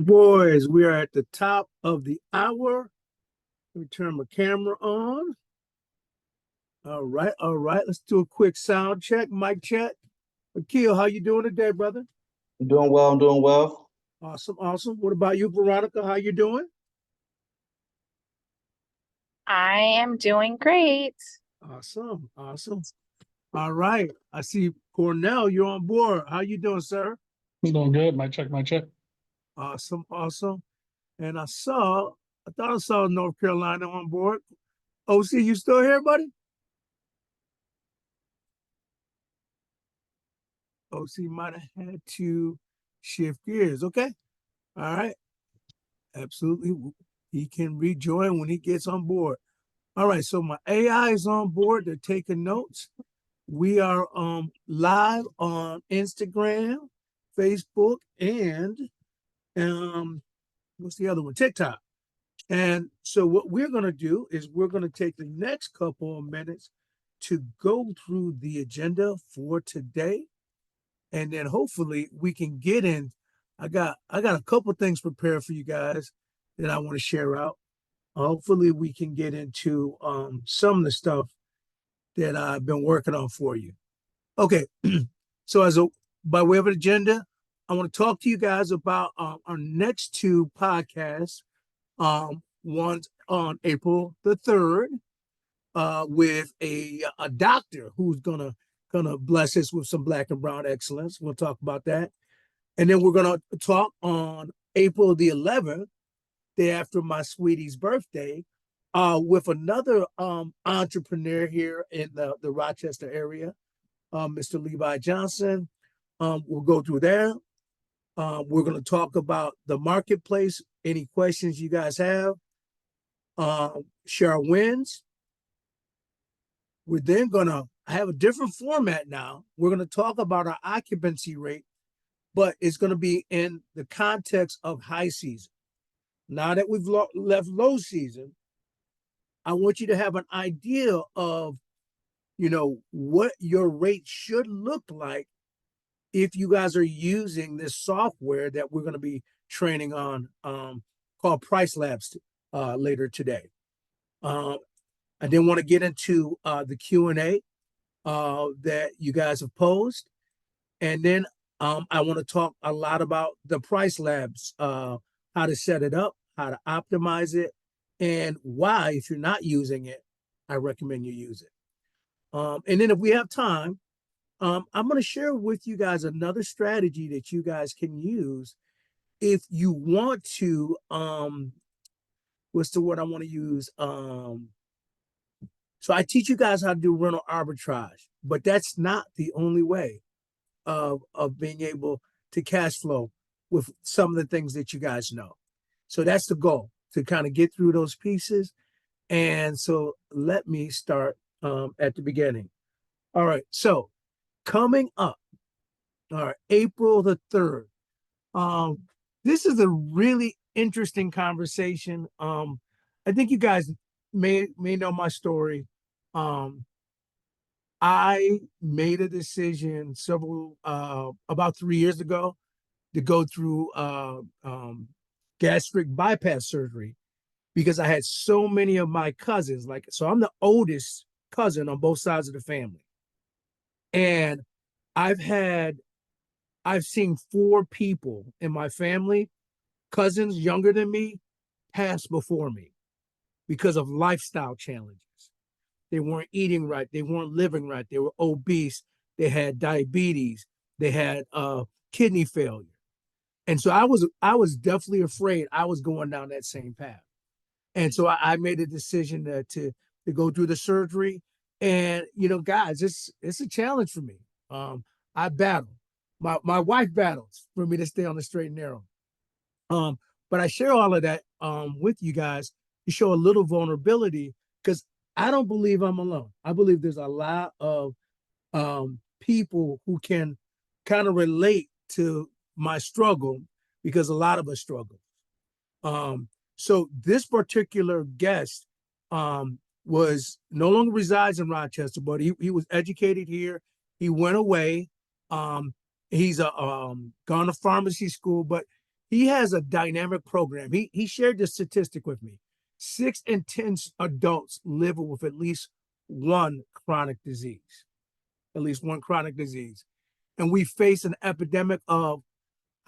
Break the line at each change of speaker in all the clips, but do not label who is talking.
Boys, we are at the top of the hour. Let me turn my camera on. All right. Let's do a quick sound check, mic check. Akil, how you doing today, brother?
I'm doing well. I'm doing well.
Awesome. What about you, Veronica? How you doing?
I am doing great.
Awesome. All right. I see Cornell, you're on board. How you doing, sir?
I'm doing good. My check, my check.
Awesome. And I thought I saw North Carolina on board. OC, you still here, buddy? OC might have had to shift gears. Okay. All right. Absolutely. He can rejoin when he gets on board. All right. So my AI is on board. They're taking notes. We are live on Instagram, Facebook, and what's the other one? TikTok. And so what we're going to do is we're going to take the next couple of minutes to go through the agenda for today. And then hopefully we can get in. I got a couple things prepared for you guys that I want to share out. Hopefully we can get into some of the stuff that I've been working on for you. Okay, so by way of an agenda, I want to talk to you guys about our next two podcasts. One's on April the 3rd with a doctor who's gonna bless us with some Black and brown excellence. We'll talk about that. And then we're going to talk on April the 11th, day after my sweetie's birthday, with another entrepreneur here in the Rochester area, Mr. Levi Johnson. We'll go through there. We're going to talk about the marketplace, any questions you guys have, share our wins. We're then going to have a different format now. We're going to talk about our occupancy rate, but it's going to be in the context of high season. Now that we've left low season, I want you to have an idea of, what your rate should look like if you guys are using this software that we're going to be training on, called Price Labs later today. I then want to get into the Q&A that you guys have posed. And then I want to talk a lot about the Price Labs, how to set it up, how to optimize it, and why, if you're not using it, I recommend you use it. And then if we have time, I'm going to share with you guys another strategy that you guys can use if you want to, what's the word I want to use? So I teach you guys how to do rental arbitrage, but that's not the only way of being able to cash flow with some of the things that you guys know. So that's the goal, to kind of get through those pieces. And so let me start at the beginning. All right. So coming up, all right, April the 3rd. This is a really interesting conversation. I think you guys may know my story. I made a decision about 3 years ago to go through gastric bypass surgery because I had so many of my cousins. So I'm the oldest cousin on both sides of the family. And I've seen 4 people in my family, cousins younger than me, pass before me because of lifestyle challenges. They weren't eating right. They weren't living right. They were obese. They had diabetes. They had kidney failure. And so I was definitely afraid I was going down that same path. And so I made a decision to go through the surgery. And, guys, it's a challenge for me. I battle. My wife battles for me to stay on the straight and narrow. But I share all of that with you guys to show a little vulnerability because I don't believe I'm alone. I believe there's a lot of people who can kind of relate to my struggle because a lot of us struggle. So this particular guest was no longer resides in Rochester, but he was educated here. He went away. He's gone to pharmacy school, but he has a dynamic program. He shared this statistic with me. 6 in 10 adults live with at least one chronic disease, at least one chronic disease. And we face an epidemic of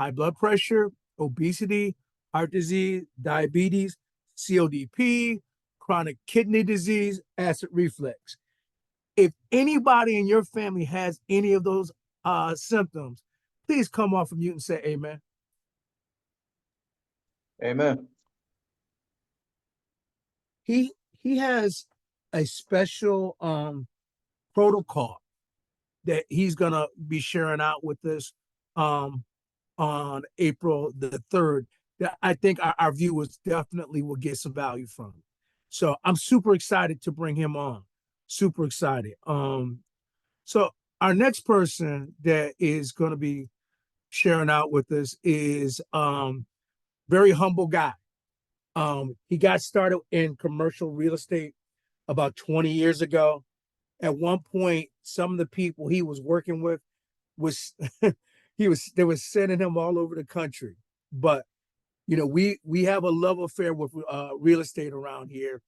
high blood pressure, obesity, heart disease, diabetes, CODP, chronic kidney disease, acid reflux. If anybody in your family has any of those symptoms, please come off of mute and say amen.
Amen.
He has a special protocol that he's gonna be sharing out with us on April the 3rd that I think our viewers definitely will get some value from. So I'm super excited to bring him on. Super excited. So our next person that is going to be sharing out with us is very humble guy. He got started in commercial real estate about 20 years ago. At one point, some of the people he was working with was they were sending him all over the country. But you know, we have a love affair with real estate around here,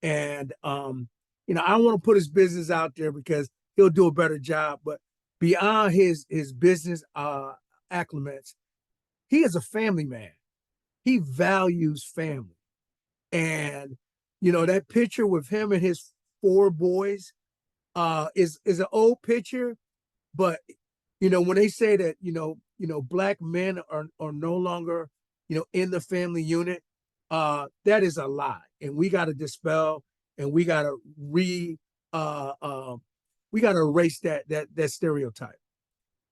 and you know, I don't want to put his business out there because he'll do a better job. But beyond his business acclimates, he is a family man. He values family, and you know that picture with him and his 4 boys is an old picture, but you know when they say that black men are no longer in the family unit, that is a lie, and we got to dispel, and we got to we got to erase that stereotype.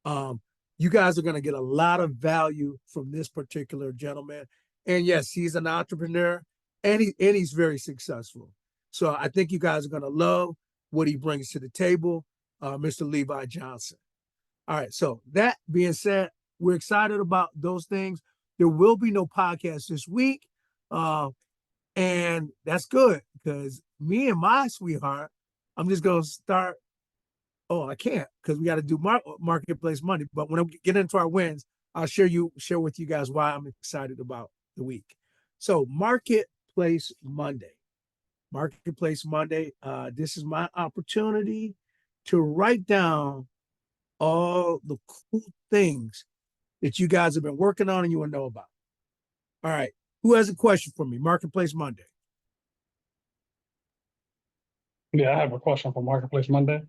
You guys are going to get a lot of value from this particular gentleman, and yes, he's an entrepreneur, and he's very successful. So I think you guys are going to love what he brings to the table, Mr. Levi Johnson. All right. So that being said, we're excited about those things. There will be no podcast this week. And that's good because me and my sweetheart, I'm just going to start. Oh, I can't because we got to do Marketplace Monday. But when I get into our wins, I'll share with you guys why I'm excited about the week. So Marketplace Monday. Marketplace Monday. This is my opportunity to write down all the cool things that you guys have been working on and you want to know about. All right. Who has a question for me? Marketplace Monday.
Yeah, I have a question for Marketplace Monday.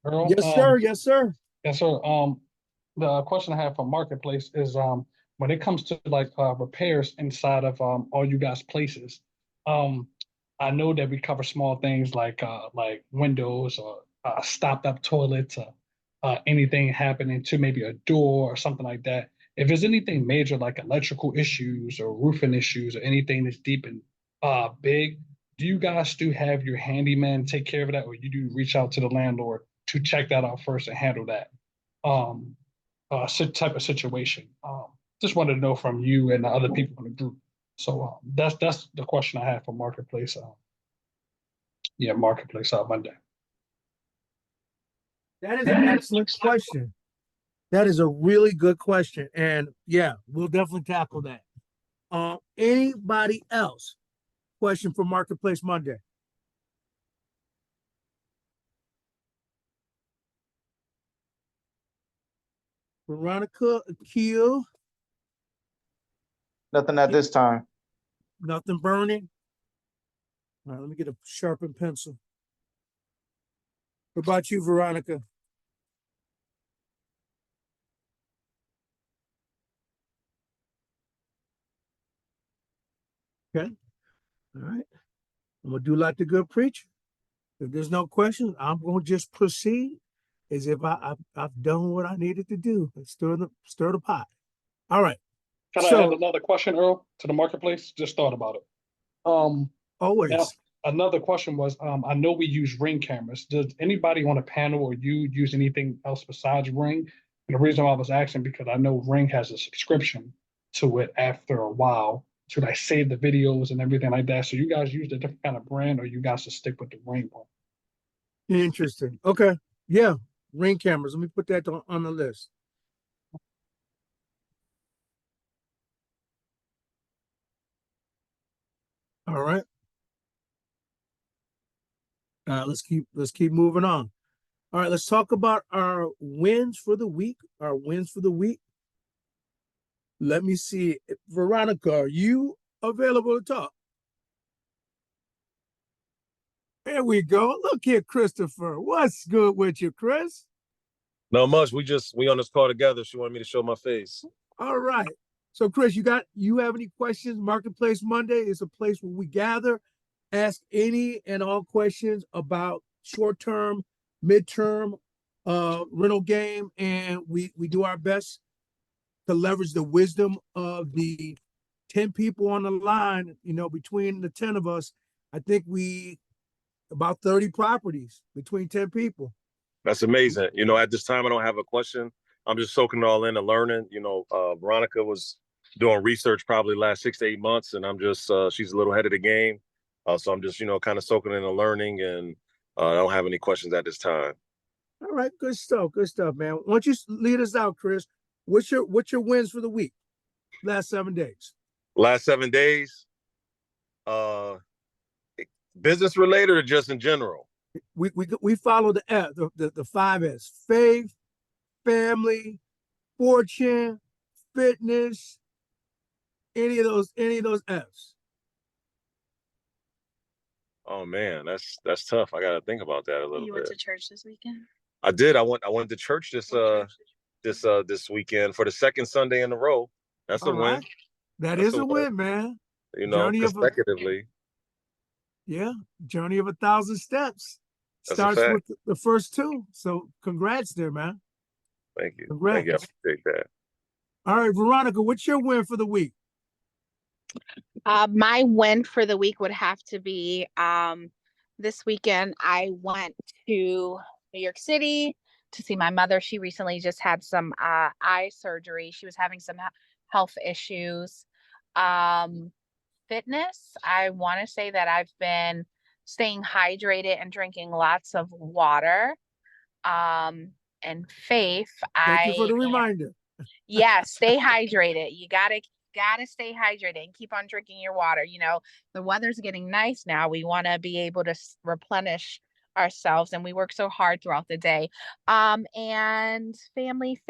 Earl,
Yes, sir. Yes, sir.
yes, sir. The question I have for Marketplace is when it comes to like repairs inside of all you guys' places. Um, I know that we cover small things like windows or stopped up toilets, anything happening to maybe a door or something like that. If there's anything major like electrical issues or roofing issues or anything that's deep and big, do you guys still have your handyman take care of that, or you do reach out to the landlord to check that out first and handle that type of situation? Just wanted to know from you and the other people in the group. So that's the question I have for Marketplace. Marketplace Monday.
That is an excellent question. That is a really good question. And yeah, we'll definitely tackle that. Anybody else? Question for Marketplace Monday. Veronica, Akil,
Nothing at this time.
nothing burning. All right, let me get a sharpened pencil. What about you, Veronica? Okay. All right. I'm gonna do like the good preacher. If there's no questions, I'm gonna just proceed as if I've done what I needed to do and stir the pot. All right.
Can I add another question, Earl, to the Marketplace? Just thought about it.
Always.
Now, another question was, I know we use Ring cameras. Does anybody on a panel or you use anything else besides Ring? And the reason why I was asking, because I know Ring has a subscription to it after a while to like save the videos and everything like that. So you guys use a different kind of brand, or you guys just stick with the Ring one?
Interesting. Okay. Yeah. Ring cameras. Let me put that on the list. All right. Let's keep moving on. All right, let's talk about our wins for the week. Our wins for the week. Let me see. Veronica, are you available to talk? There we go. Look here, Christopher. What's good with you, Chris?
No much. We on this call together. She wanted me to show my face.
All right. So, Chris, you have any questions? Marketplace Monday is a place where we gather, ask any and all questions about short-term, midterm, rental game, and we do our best to leverage the wisdom of the 10 people on the line. You know, between the 10 of us, I think we about 30 properties between 10 people.
That's amazing. You know, at this time, I don't have a question. I'm just soaking it all in and learning. You know, Veronica was doing research probably last 6 to 8 months, and I'm just she's a little ahead of the game. So I'm just, you know, kind of soaking in and learning, and I don't have any questions at this time.
All right, good stuff, man. Why don't you lead us out, Chris? What's your wins for the week? Last 7 days.
Last 7 days, uh, business related or just in general?
We follow the F, the 5S: faith, family, fortune, fitness, any of those F's.
Oh man, that's tough. I got to think about that a little
You
bit.
went to church this weekend?
I did. I went to church this weekend for the second Sunday in a row. That's a
All
win.
right. That
That's
is a win, man.
You know,
Journey of
consecutively.
journey of 1,000 steps.
That's a
Starts
fact.
with the first two. So congrats there, man.
Thank you.
Congrats.
Thank you. I appreciate that.
All right, Veronica, what's your win for the week?
My win for the week would have to be this weekend I went to New York City to see my mother. She recently just had some eye surgery. She was having some health issues. Fitness, I want to say that I've been staying hydrated and drinking lots of water. And faith,
Thank you for the reminder.
yeah, stay hydrated. You gotta stay hydrated and keep on drinking your water. You know, the weather's getting nice now. We want to be able to replenish ourselves, and we work so hard throughout the day. And family.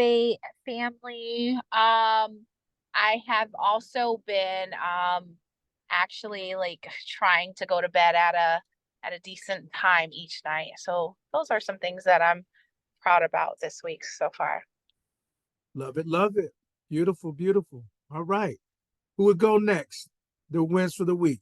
I have also been actually like trying to go to bed at a decent time each night. So those are some things that I'm proud about this week so far.
Love it, love it. Beautiful, beautiful. All right. Who would go next? The wins for the week.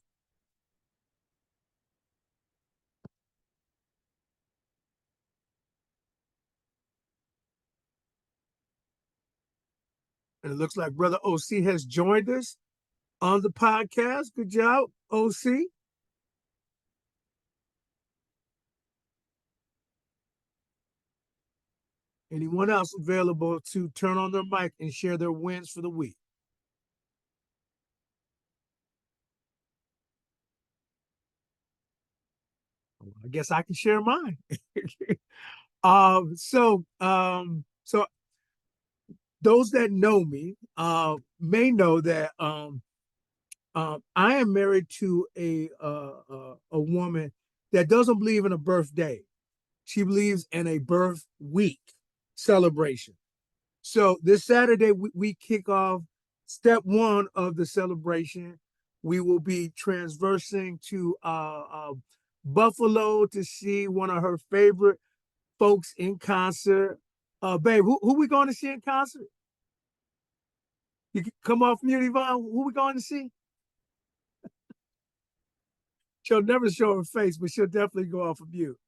And it looks like Brother OC has joined us on the podcast. Good job, OC. Anyone else available to turn on their mic and share their wins for the week? I guess I can share mine. So those that know me may know that I am married to a woman that doesn't believe in a birthday. She believes in a birth week celebration. So this Saturday we kick off step one of the celebration. We will be transversing to Buffalo to see one of her favorite folks in concert. Babe, who we going to see in concert? You can come off mute, Yvonne. Who we going to see? She'll never show her face, but she'll definitely go off of mute.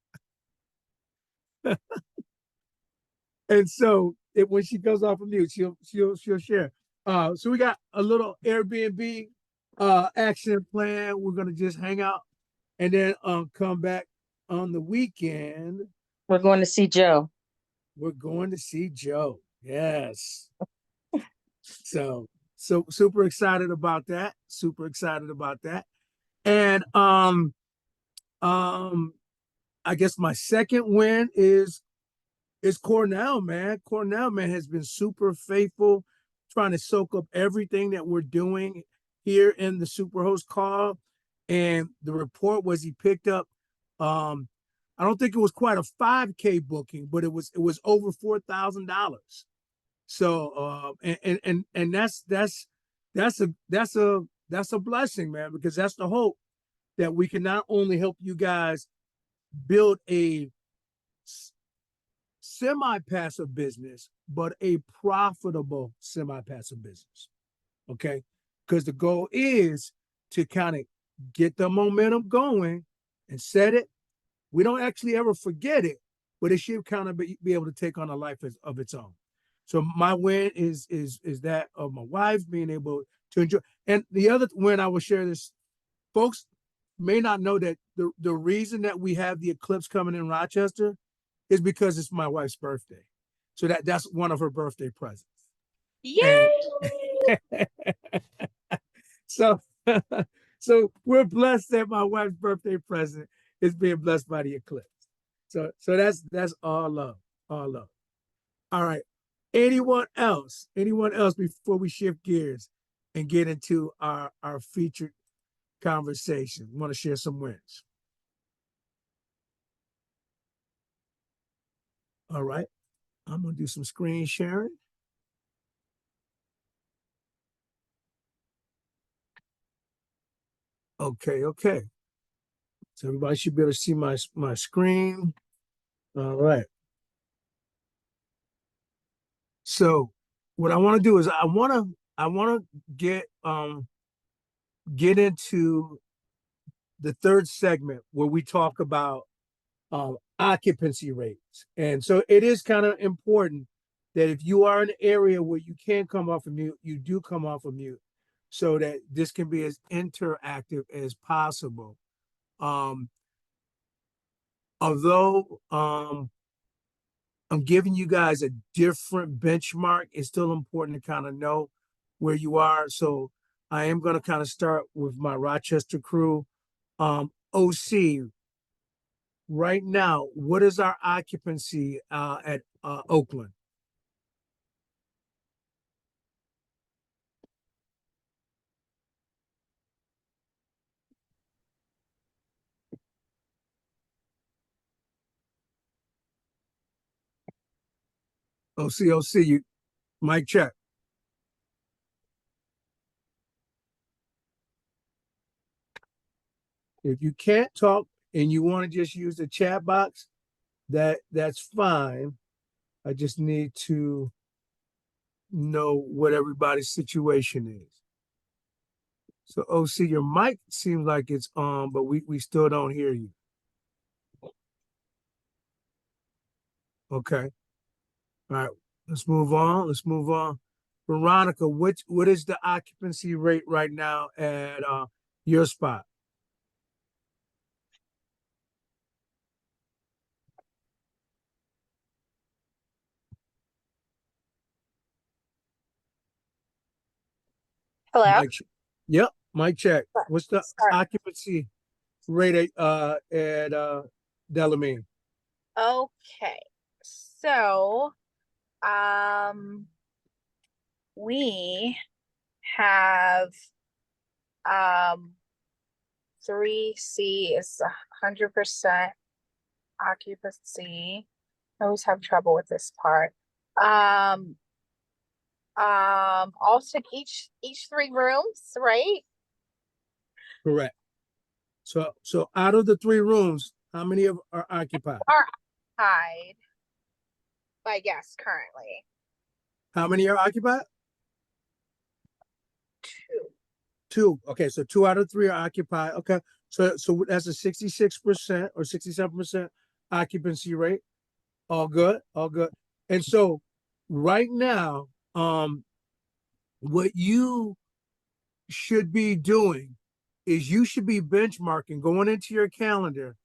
And so when she goes off of mute, she'll share. So we got a little Airbnb action plan. We're gonna just hang out and then come back on the weekend.
We're going to see Joe.
We're going to see Joe. Yes. So super excited about that. Super excited about that. And I guess my second win is Cornell, man. Cornell, man, has been super faithful, trying to soak up everything that we're doing here in the Superhost call. And the report was he picked up, I don't think it was quite a 5K booking, but it was over $4,000. So and that's a blessing, man, because that's the hope that we can not only help you guys build a semi-passive business, but a profitable semi-passive business. Okay. Because the goal is to kind of get the momentum going and set it. We don't actually ever forget it, but it should kind of be able to take on a life of its own. So my win is that of my wife being able to enjoy. And the other win I will share this, folks may not know that the reason that we have the eclipse coming in Rochester is because it's my wife's birthday. So that's one of her birthday presents.
Yay!
And so so we're blessed that my wife's birthday present is being blessed by the eclipse. So that's all love, all love. All right. Anyone else before we shift gears and get into our featured conversation? Want to share some wins? All right. I'm going to do some screen sharing. Okay. So everybody should be able to see my screen. All right. So what I want to do is I want to get into the third segment where we talk about occupancy rates. And so it is kind of important that if you are in an area where you can come off of mute, you do come off of mute so that this can be as interactive as possible. Although I'm giving you guys a different benchmark, it's still important to kind of know where you are. So I am going to kind of start with my Rochester crew. OC, right now, what is our occupancy at Oakland? OC, you mic check. If you can't talk and you want to just use the chat box, that's fine. I just need to know what everybody's situation is. So OC, your mic seems like it's on, but we still don't hear you. Okay. All right. Let's move on. Veronica, what is the occupancy rate right now at your spot?
Hello?
Yep, mic check. What's the
Sorry.
occupancy rate at Delamine?
Okay. So, we have 3C is 100% occupancy. I always have trouble with this part. Also each 3 rooms, right?
Correct. So out of the 3 rooms, how many are occupied?
Are occupied by guests currently.
How many are occupied?
2.
2. Okay, so 2 out of 3 are occupied. Okay, so that's a 66% or 67% occupancy rate. All good. And so right now, what you should be doing is you should be benchmarking, going into your calendar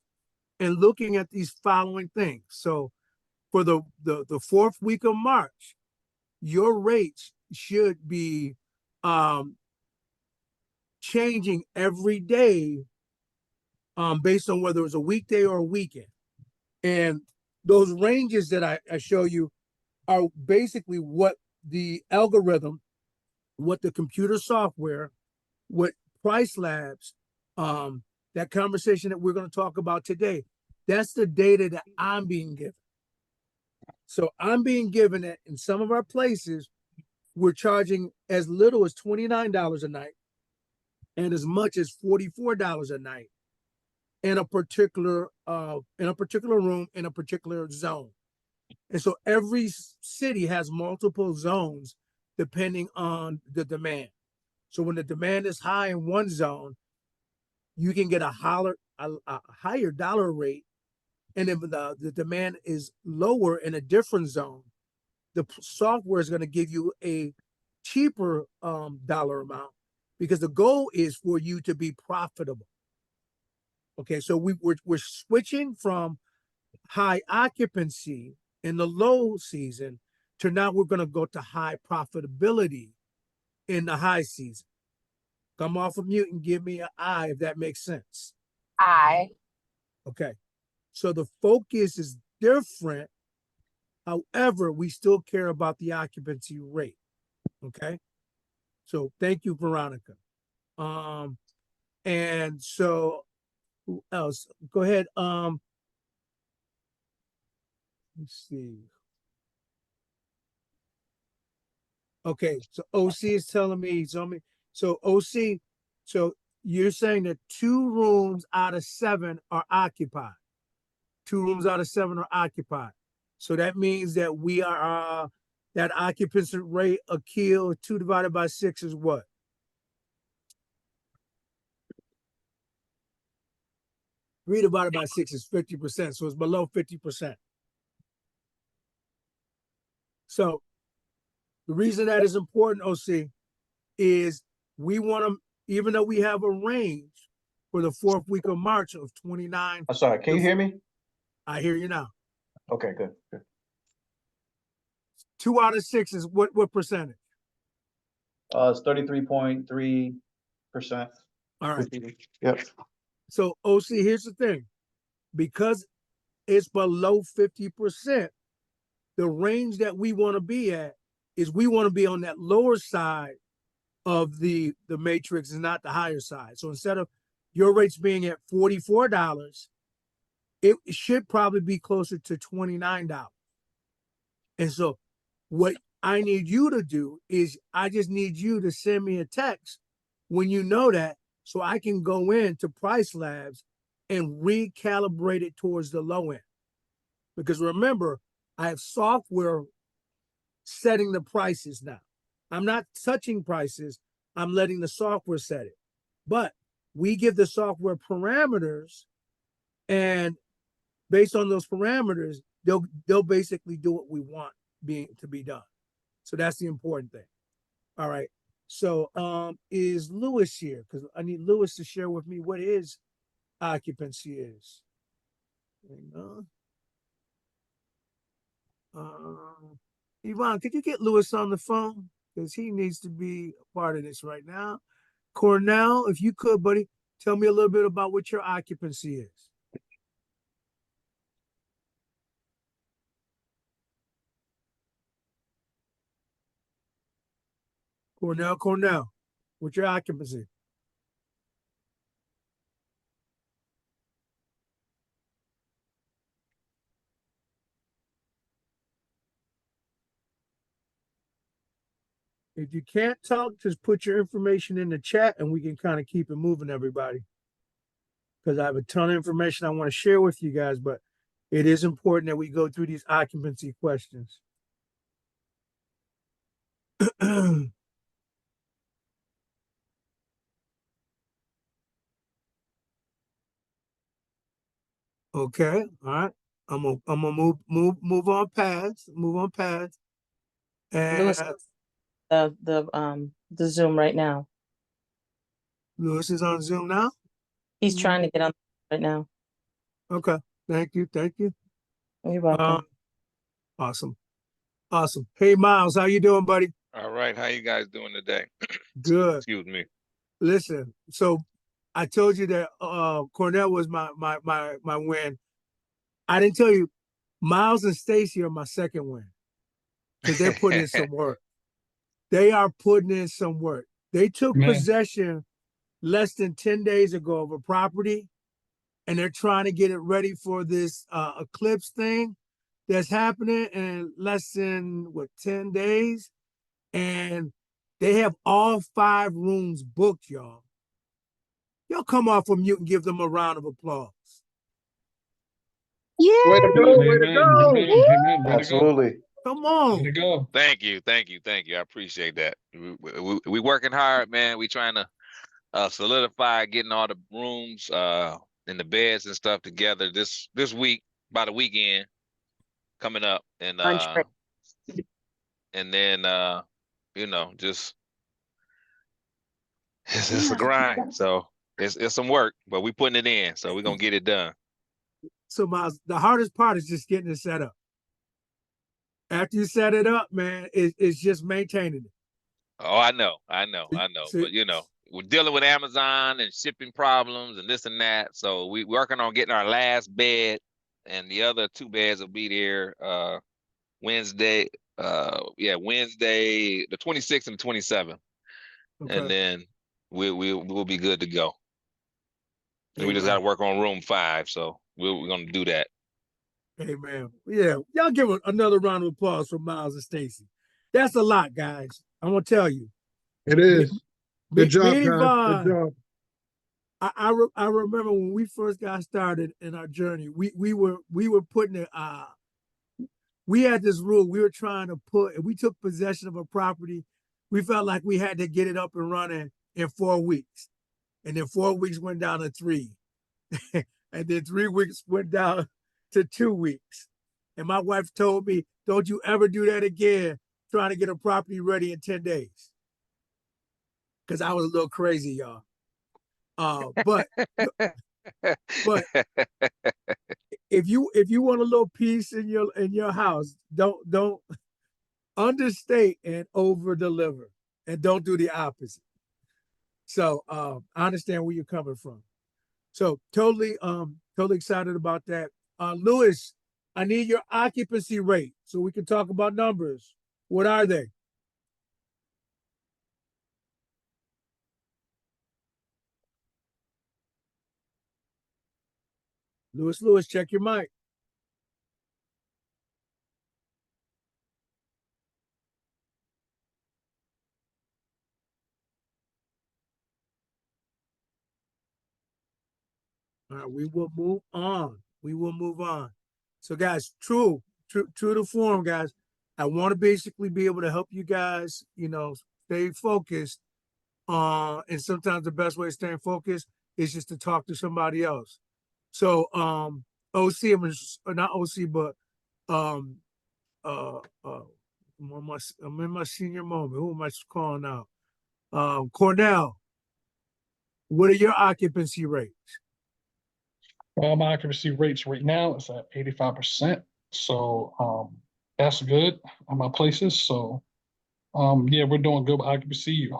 and looking at these following things. So for the 4th week of March, your rates should be changing every day based on whether it's a weekday or a weekend. And those ranges that I show you are basically what the algorithm, what the computer software, what Price Labs That conversation that we're going to talk about today, that's the data that I'm being given. So I'm being given that in some of our places, we're charging as little as $29 a night and as much as $44 a night in a particular room in a particular zone. And so every city has multiple zones depending on the demand. So when the demand is high in one zone, you can get a higher dollar rate. And if the demand is lower in a different zone, the software is going to give you a cheaper dollar amount because the goal is for you to be profitable. Okay, so we're switching from high occupancy in the low season to now we're going to go to high profitability in the high season. Come off of mute and give me an I if that makes sense.
I.
Okay, so the focus is different. However, we still care about the occupancy rate. Okay, so thank you, Veronica. And so who else? Go ahead. Let's see. Okay, so OC is telling me, so OC, so you're saying that 2 rooms out of 7 are occupied. 2 rooms out of 7 are occupied. So that means that we are, that occupancy rate of kill 2 divided by 6 is what? Three divided by 6 is 50%. So it's below 50%. So the reason that is important, OC, is we want to, even though we have a range for the 4th week of March of 29.
I'm sorry, can you hear me?
I hear you now.
Okay, good.
2 out of 6 is what percentage?
It's 33.3%.
All right.
Yep.
So OC, here's the thing. Because it's below 50%, the range that we want to be at is we want to be on that lower side of the matrix and not the higher side. So instead of your rates being at $44, it should probably be closer to $29. And so what I need you to do is I just need you to send me a text when you know that, so I can go into Price Labs and recalibrate it towards the low end. Because remember, I have software setting the prices now. I'm not touching prices. I'm letting the software set it. But we give the software parameters, and based on those parameters, they'll basically do what we want to be done. So that's the important thing. All right. So is Lewis here? Because I need Lewis to share with me what his occupancy is. Hang on. Yvonne, could you get Lewis on the phone? Because he needs to be a part of this right now. Cornell, if you could, buddy, tell me a little bit about what your occupancy is. Cornell, what's your occupancy? If you can't talk, just put your information in the chat and we can kind of keep it moving, everybody. Because I have a ton of information I want to share with you guys, but it is important that we go through these occupancy questions. Okay, all right. I'm gonna move on past. And
Lewis, the Zoom right now.
Lewis is on Zoom now.
He's trying to get on right now.
Okay, thank you.
You're welcome.
Awesome. Hey Miles, how you doing, buddy?
All right, how you guys doing today?
Good.
Excuse me.
Listen, so I told you that Cornell was my win. I didn't tell you, Miles and Stacy are my second win because they're putting in some work. They are putting in some work. They took possession less than 10 days ago of a property, and they're trying to get it ready for this eclipse thing that's happening in less than 10 days. And they have all 5 rooms booked, y'all. Y'all come off of mute and give them a round of applause.
Yeah.
Way to go, way to
Amen.
go.
Amen. Amen. Way to go.
Absolutely.
Come
Way
on.
to go.
Thank you, thank you, thank you. I appreciate that. We working hard, man. We trying to solidify getting all the rooms and the beds and stuff together this week, by the weekend coming up, and
Lunch
then just it's a grind. So it's some work, but we putting it in. So we're gonna get it done.
So Miles, the hardest part is just getting it set up. After you set it up, man, it's just maintaining it.
Oh, I know.
So-
But we're dealing with Amazon and shipping problems and this and that. So we working on getting our last bed, and the other 2 beds will be there Wednesday. Wednesday, the 26th and the 27th.
Okay.
And then we'll be good to go. And we just
Amen.
gotta work on room 5. So we're gonna do that.
Amen. Yeah, y'all give another round of applause for Miles and Stacy. That's a lot, guys. I'm gonna tell you.
It is. Good job,
Me and
guys.
Yvonne,
Good job.
I remember when we first got started in our journey, we were putting it we had this rule we were trying to put, and we took possession of a property. We felt like we had to get it up and running in 4 weeks. And then 4 weeks went down to 3. And then 3 weeks went down to 2 weeks. And my wife told me, don't you ever do that again, trying to get a property ready in 10 days. Because I was a little crazy, y'all. But if you want a little peace in your house, don't understate and over deliver, and don't do the opposite. So I understand where you're coming from. So totally excited about that. Lewis, I need your occupancy rate so we can talk about numbers. What are they? Lewis, check your mic. All right, we will move on. We will move on. So, guys, true to form, guys. I want to basically be able to help you guys, stay focused. And sometimes the best way to stay focused is just to talk to somebody else. So, OC, not OC, but I'm in my senior moment. Who am I calling out? Cornell, what are your occupancy rates?
My occupancy rates right now is at 85%. So that's good on my places. So yeah, we're doing good with occupancy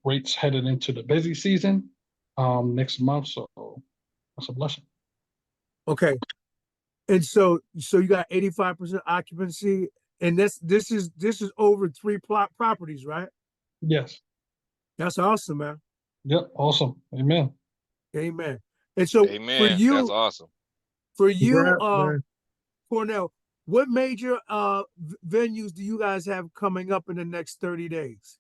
rates headed into the busy season next month. So that's a blessing.
Okay. And so you got 85% occupancy, and this is over 3 properties, right?
Yes.
That's awesome, man.
Yep. Awesome. Amen.
Amen. And so
Amen. That's awesome.
Congrats, man.
Cornell, what major venues do you guys have coming up in the next 30 days?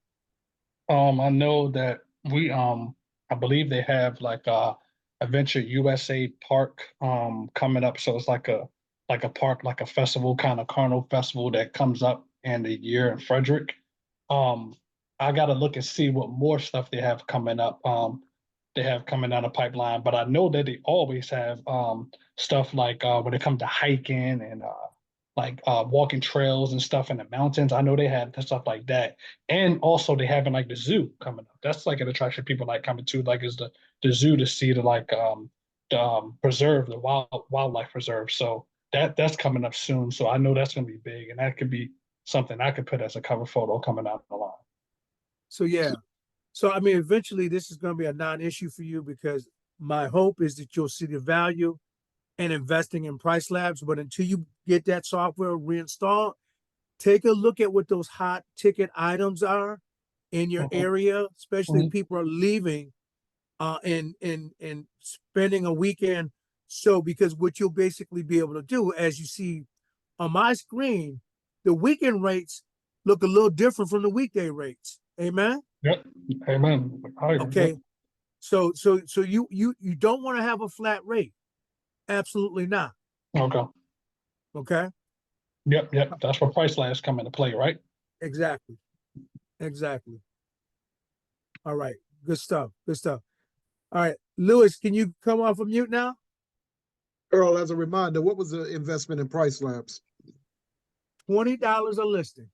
I know that I believe they have like Adventure USA Park coming up. So it's like a park, like a festival, kind of carnival festival that comes up in a year in Frederick. I gotta look and see what more stuff they have coming up. They have coming down the pipeline, but I know that they always have stuff like when it comes to hiking and walking trails and stuff in the mountains. I know they have stuff like that, and also they having like the zoo coming up. That's like an attraction people like coming to, like is the zoo to see the preserve, the wildlife preserve. So that's coming up soon. So I know that's going to be big, and that could be something I could put as a cover photo coming out the line.
So yeah. So I mean, eventually this is going to be a non-issue for you, because my hope is that you'll see the value and investing in Price Labs. But until you get that software reinstalled, take a look at what those hot ticket items are in your area, especially if people are leaving. and spending a weekend. So, because what you'll basically be able to do, as you see on my screen, the weekend rates look a little different from the weekday rates. Amen.
Yep. Amen. I agree.
Okay. So you don't want to have a flat rate. Absolutely not.
Okay.
Okay.
Yep. That's where price lags come into play, right?
Exactly. Exactly. All right. Good stuff. Good stuff. All right. Lewis, can you come off of mute now?
Earl, as a reminder, what was the investment in Price Labs?
$20 a listing.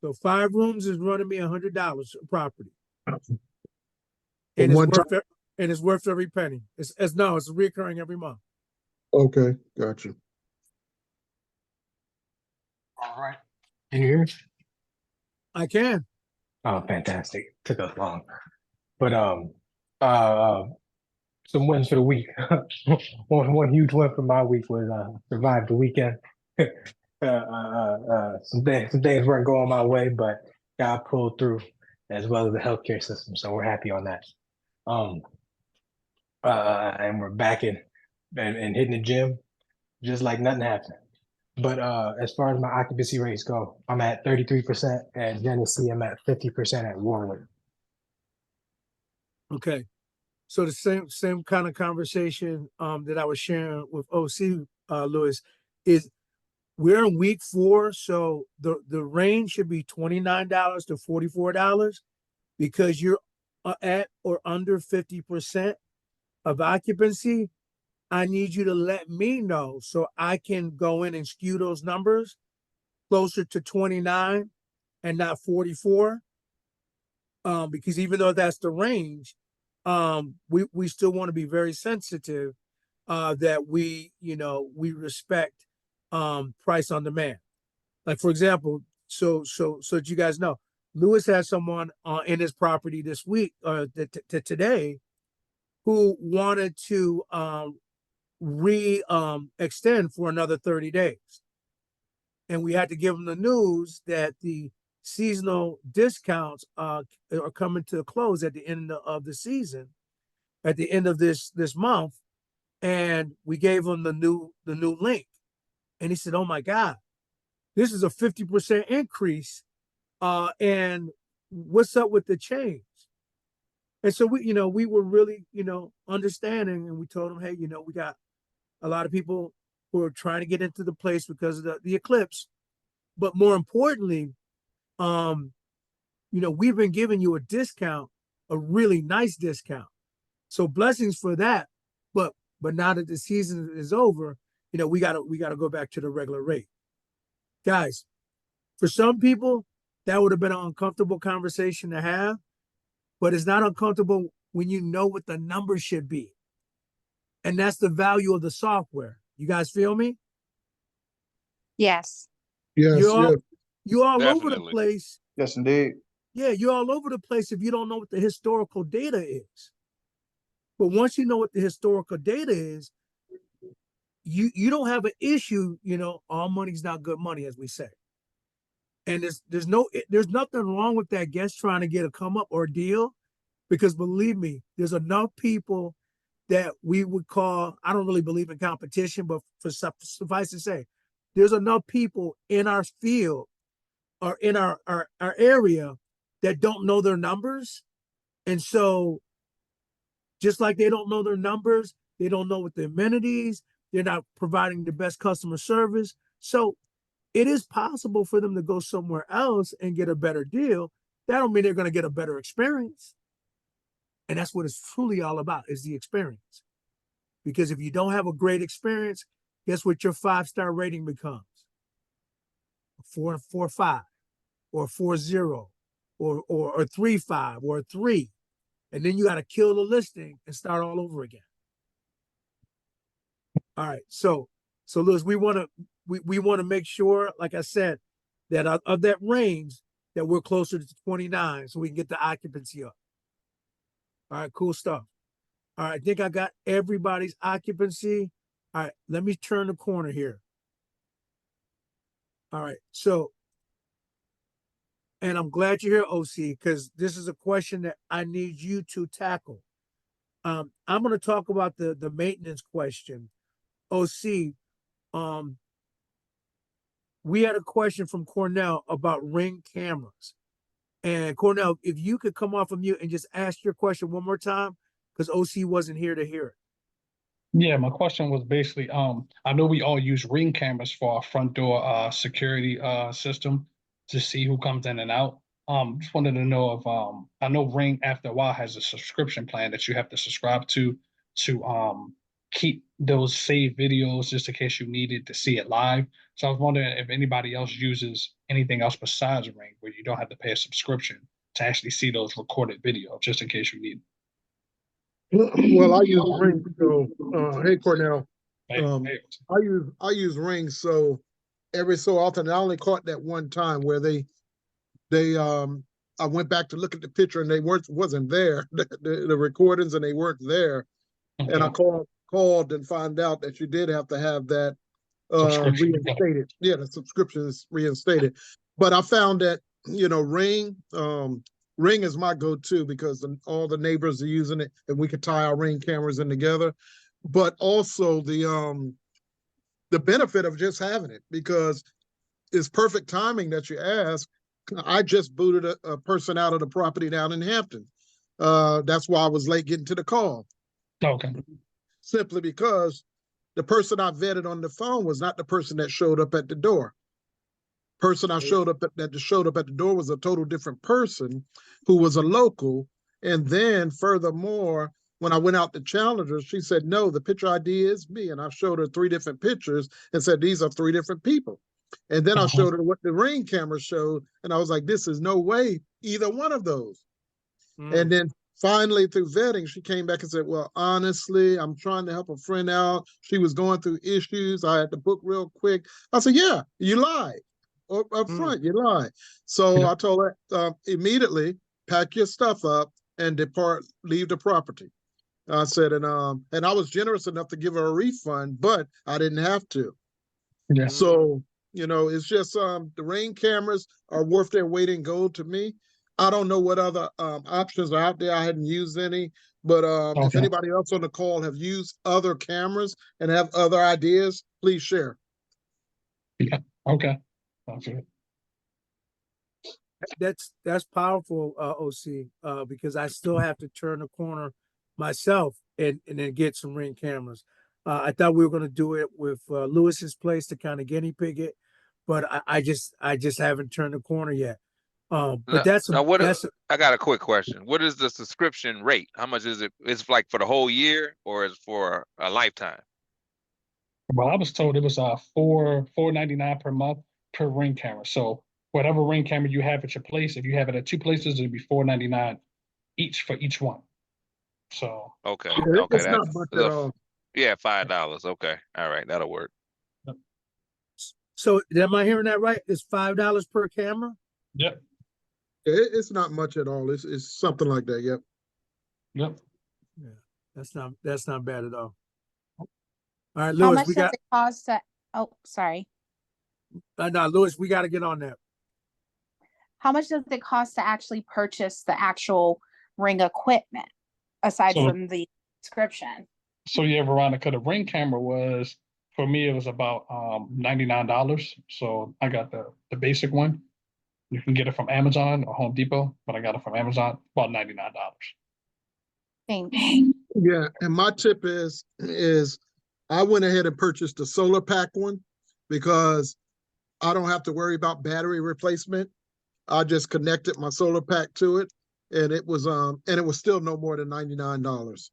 So 5 rooms is running me $100 a property. And it's
one
worth it, and it's worth every penny. It's recurring every month.
Okay, gotcha.
All right. Can you hear me?
I can.
Oh, fantastic. Took us long. But uh some wins for the week. One huge win for my week was survived the weekend. Some things weren't going my way, but God pulled through as well as the healthcare system. So we're happy on that. And we're back in and hitting the gym just like nothing happened. But as far as my occupancy rates go, I'm at 33% at Genesee. I'm at 50% at Warwick.
Okay. So the same kind of conversation that I was sharing with OC Lewis is we're in week 4, so the range should be $29 to $44 because you're at or under 50% of occupancy. I need you to let me know so I can go in and skew those numbers closer to 29 and not 44. Because even though that's the range, we still want to be very sensitive that we respect price on demand. Like for example, so that you guys know, Lewis has someone in his property this week today who wanted to extend for another 30 days. And we had to give them the news that the seasonal discounts are coming to a close at the end of the season, at the end of this month. And we gave him the new link. And he said, "Oh my God, this is a 50% increase. And what's up with the change?" And so we were really, understanding, and we told him, "Hey, we got a lot of people who are trying to get into the place because of the eclipse. But more importantly, we've been giving you a discount, a really nice discount. So blessings for that. But now that the season is over, we gotta go back to the regular rate. Guys, for some people, that would have been an uncomfortable conversation to have, but it's not uncomfortable when you know what the number should be. And that's the value of the software. You guys feel me?
Yes.
Yes,
You're all over the
Definitely.
place.
Yes, indeed.
Yeah, you're all over the place if you don't know what the historical data is. But once you know what the historical data is, you don't have an issue, all money's not good money, as we say. And there's nothing wrong with that guest trying to get a come up or deal, because believe me, there's enough people that we would call, I don't really believe in competition, but suffice to say, there's enough people in our field or in our area that don't know their numbers. And so just like they don't know their numbers, they don't know what the amenities, they're not providing the best customer service. So it is possible for them to go somewhere else and get a better deal. That don't mean they're going to get a better experience. And that's what it's truly all about, is the experience. Because if you don't have a great experience, guess what your 5-star rating becomes? 4.5 or 4.0 or 3.5 or 3. And then you got to kill the listing and start all over again. All right. So Lewis, we want to make sure, like I said, that of that range, that we're closer to 29 so we can get the occupancy up. All right, cool stuff. All right, I think I got everybody's occupancy. All right, let me turn the corner here. All right, so And I'm glad you're here, OC, because this is a question that I need you to tackle. I'm going to talk about the maintenance question. OC, we had a question from Cornell about Ring cameras. And Cornell, if you could come off of mute and just ask your question one more time, because OC wasn't here to hear it.
Yeah, my question was basically, I know we all use Ring cameras for our front door security system to see who comes in and out. Just wanted to know if I know Ring after a while has a subscription plan that you have to subscribe to keep those saved videos just in case you needed to see it live. So I was wondering if anybody else uses anything else besides Ring where you don't have to pay a subscription to actually see those recorded videos just in case you need.
Well, I use Ring, so hey Cornell.
Hey, hey.
I use Ring, so every so often I only caught that one time where they I went back to look at the picture and they wasn't there, the recordings, and they weren't there.
Okay.
And I called and found out that you did have to have that
Subscription.
reinstated. Yeah, the subscription is reinstated. But I found that, you know, Ring is my go-to because all the neighbors are using it and we could tie our Ring cameras in together. But also the benefit of just having it, because it's perfect timing that you ask. I just booted a person out of the property down in Hampton. That's why I was late getting to the call.
Okay.
Simply because the person I vetted on the phone was not the person that showed up at the door. Person I showed up at the door was a total different person who was a local. And then furthermore, when I went out to challenge her, she said, no, the picture ID is me. And I showed her 3 different pictures and said, these are 3 different people. And then I showed her what the Ring camera showed. And I was like, this is no way either one of those. And then finally, through vetting, she came back and said, well, honestly, I'm trying to help a friend out. She was going through issues. I had to book real quick. I said, yeah, you lied. Up front, you lied. So
Yeah.
I told her immediately, pack your stuff up and depart, leave the property. I said, and I was generous enough to give her a refund, but I didn't have to.
Yeah.
So, you know, it's just the Ring cameras are worth their weight in gold to me. I don't know what other options are out there. I hadn't used any, but if
Okay.
anybody else on the call have used other cameras and have other ideas, please share.
Yeah. Okay. Sounds good.
That's powerful, OC, because I still have to turn the corner myself and then get some Ring cameras. I thought we were going to do it with Lewis's place to kind of guinea pig it, but I just haven't turned the corner yet. But
I got a quick question. What is the subscription rate? How much is it? It's like for the whole year or is it for a lifetime?
Well, I was told it was $4.99 per month per Ring camera. So whatever Ring camera you have at your place, if you have it at 2 places, it'd be $4.99 each for each one. So
Okay.
Yeah,
Okay.
it's not much at all.
Yeah, $5. Okay. All right, that'll work.
So am I hearing that right? It's $5 per camera?
yep.
Yeah, it's not much at all. It's something like that. Yep.
Yep.
Yeah, that's not bad at all. All right,
How
Lewis,
much
we
does
got
it cost to, oh, sorry.
no, Lewis, we got to get on that.
How much does it cost to actually purchase the actual Ring equipment aside
So-
from the subscription?
So yeah, Veronica, the Ring camera was, for me, it was about $99. So I got the basic one. You can get it from Amazon or Home Depot, but I got it from Amazon, about $99.
Thanks.
Yeah, and my tip is I went ahead and purchased the solar pack one because I don't have to worry about battery replacement. I just connected my solar pack to it, and it was still no more than $99.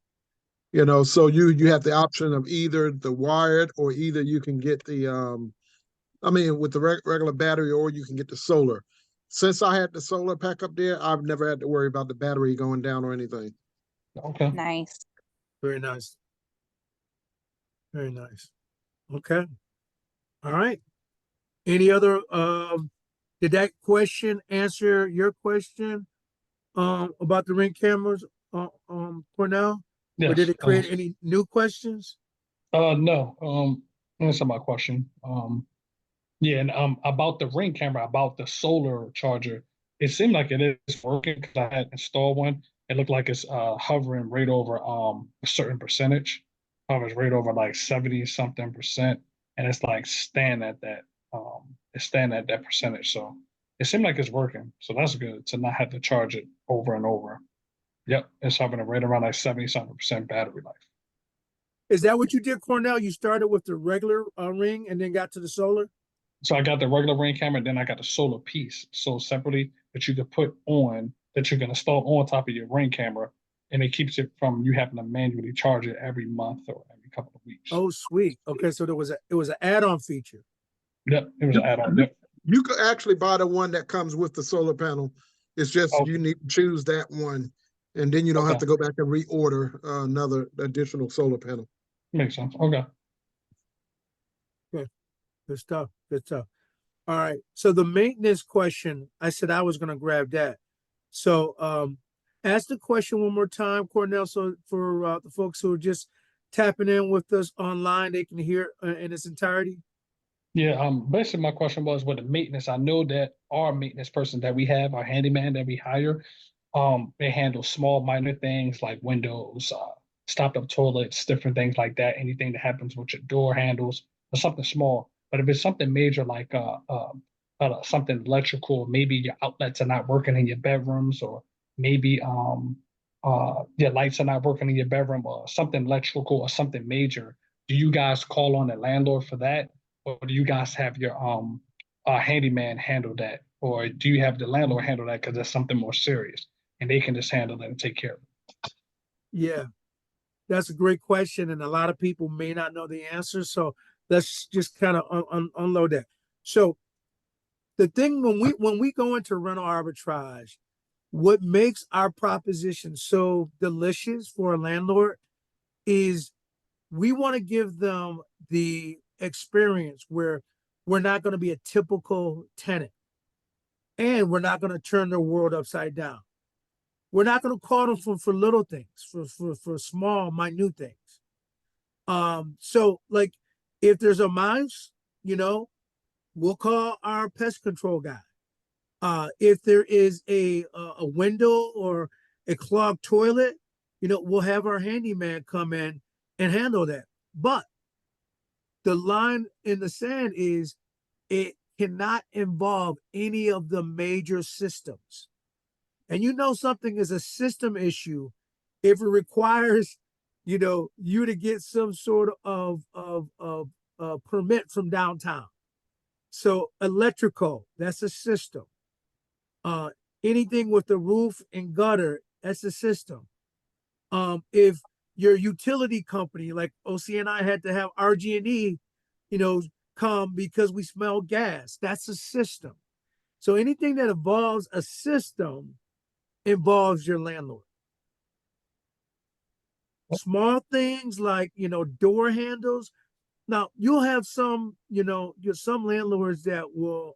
You know, so you have the option of either the wired or either you can get the with the regular battery, or you can get the solar. Since I had the solar pack up there, I've never had to worry about the battery going down or anything.
Okay.
Nice.
Very nice. Very nice. Okay. All right. Any other did that question answer your question about the Ring cameras, Cornell? Or
Yes.
did it create any new questions?
No. Answer my question. Yeah, and about the Ring camera, about the solar charger, It seemed like it is working because I had installed one. It looked like it's hovering right over a certain percentage. Hovers right over like 70 something percent. And it's like staying at that it's staying at that percentage. So it seemed like it's working. So that's good to not have to charge it over and over. Yep, it's hovering right around like 70 something percent battery life.
Is that what you did, Cornell? You started with the regular ring and then got to the solar?
So I got the regular Ring camera, then I got the solar piece sold separately that you could put on, that you can install on top of your Ring camera, and it keeps it from you having to manually charge it every month or every couple of weeks.
Oh, sweet. Okay, so it was an add-on feature.
Yep, it was an add-on. Yep.
You could actually buy the one that comes with the solar panel. It's just
Okay.
you need to choose that one, and then you don't have
Okay.
to go back and reorder another additional solar panel.
Makes sense. Okay.
Good stuff. Good stuff. All right. So the maintenance question, I said I was going to grab that. So ask the question one more time, Cornell, so for the folks who are just tapping in with us online, they can hear it in its entirety.
Yeah, basically my question was with the maintenance. I know that our maintenance person that we have, our handyman that we hire, they handle small minor things like windows, stopped up toilets, different things like that, anything that happens with your door handles or something small. But if it's something major like something electrical, maybe your outlets are not working in your bedrooms, or maybe your lights are not working in your bedroom, or something electrical or something major, do you guys call on the landlord for that? Or do you guys have your handyman handle that? Or do you have the landlord handle that because that's something more serious and they can just handle it and take care of it?
Yeah, that's a great question. And a lot of people may not know the answer. So let's just kind of unload that. So the thing when we go into rental arbitrage, what makes our proposition so delicious for a landlord is we want to give them the experience where we're not going to be a typical tenant and we're not going to turn their world upside down. We're not going to call them for little things, for small, minute things. So like if there's a mouse, we'll call our pest control guy. If there is a window or a clogged toilet, we'll have our handyman come in and handle that. But the line in the sand is it cannot involve any of the major systems. And something is a system issue if it requires, you to get some sort of permit from downtown. So electrical, that's a system. Anything with the roof and gutter, that's a system. If your utility company like OCNI had to have RG&E, come because we smell gas, that's a system. So anything that involves a system involves your landlord. Small things like, door handles. Now you'll have some, some landlords that will,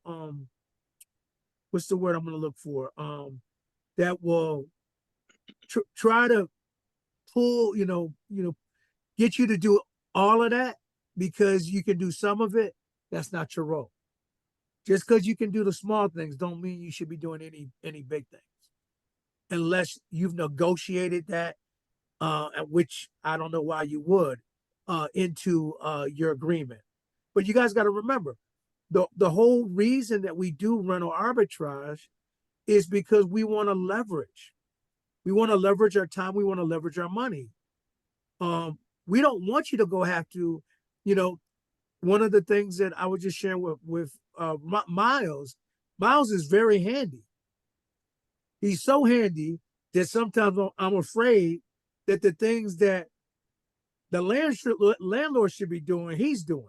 what's the word I'm going to look for? That will try to pull, get you to do all of that because you can do some of it. That's not your role. Just because you can do the small things don't mean you should be doing any big things, unless you've negotiated that, which I don't know why you would, into your agreement. But you guys got to remember, the whole reason that we do rental arbitrage is because we want to leverage. We want to leverage our time. We want to leverage our money. We don't want you to go have to, one of the things that I was just sharing with Miles. Miles is very handy. He's so handy that sometimes I'm afraid that the things that the landlord should be doing, he's doing.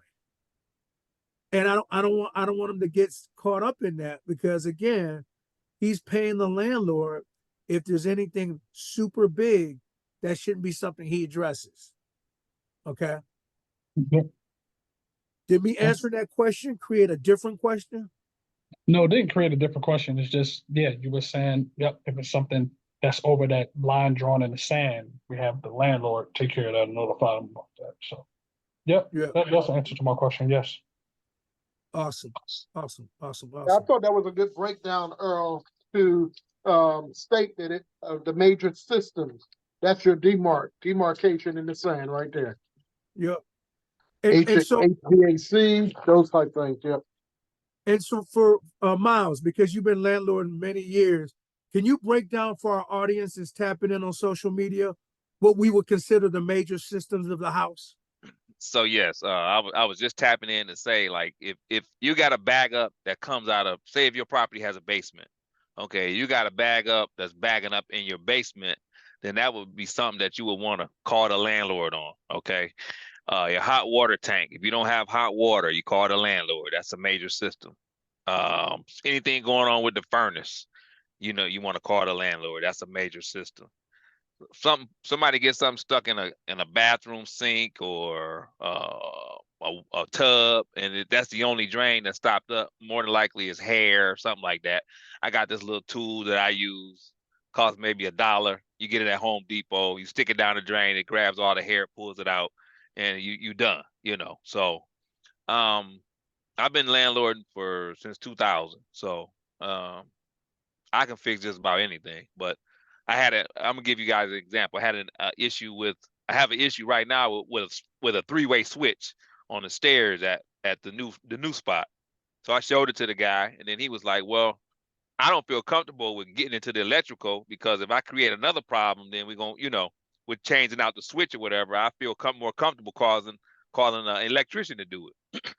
And I don't want him to get caught up in that because again, he's paying the landlord. If there's anything super big, that shouldn't be something he addresses. Okay.
Yep.
Did me answer that question create a different question?
No, it didn't create a different question. It's just, yeah, you were saying, yep, if it's something that's over that line drawn in the sand, we have the landlord take care of that and notify them about that. So, yep,
Yeah.
that's an answer to my question. Yes.
Awesome.
I thought that was a good breakdown, Earl. to state that the major systems. That's your demarcation in the sand right there.
Yep. And so
HVAC, those type things. Yep.
And so for Miles, because you've been landlord many years, can you break down for our audience that's tapping in on social media what we would consider the major systems of the house?
So yes, I was just tapping in to say, like, if you got a bag up that comes out of, say if your property has a basement, okay, you got a bag up that's bagging up in your basement, then that would be something that you would want to call the landlord on, okay? Your hot water tank, if you don't have hot water, you call the landlord. That's a major system. Anything going on with the furnace, you know, you want to call the landlord. That's a major system. Somebody gets something stuck in a bathroom sink or a tub, and that's the only drain that stopped up. More than likely is hair or something like that. I got this little tool that I use, costs maybe $1. You get it at Home Depot. You stick it down the drain, it grabs all the hair, pulls it out, and you done. You know, so I've been landlord since 2000, so I can fix just about anything. But I'm gonna give you guys an example. I had I have an issue right now with a 3-way switch on the stairs at the new spot. So I showed it to the guy, and then he was like, "Well, I don't feel comfortable with getting into the electrical, because if I create another problem, then we're gonna, you know, with changing out the switch or whatever. I feel more comfortable calling an electrician to do it."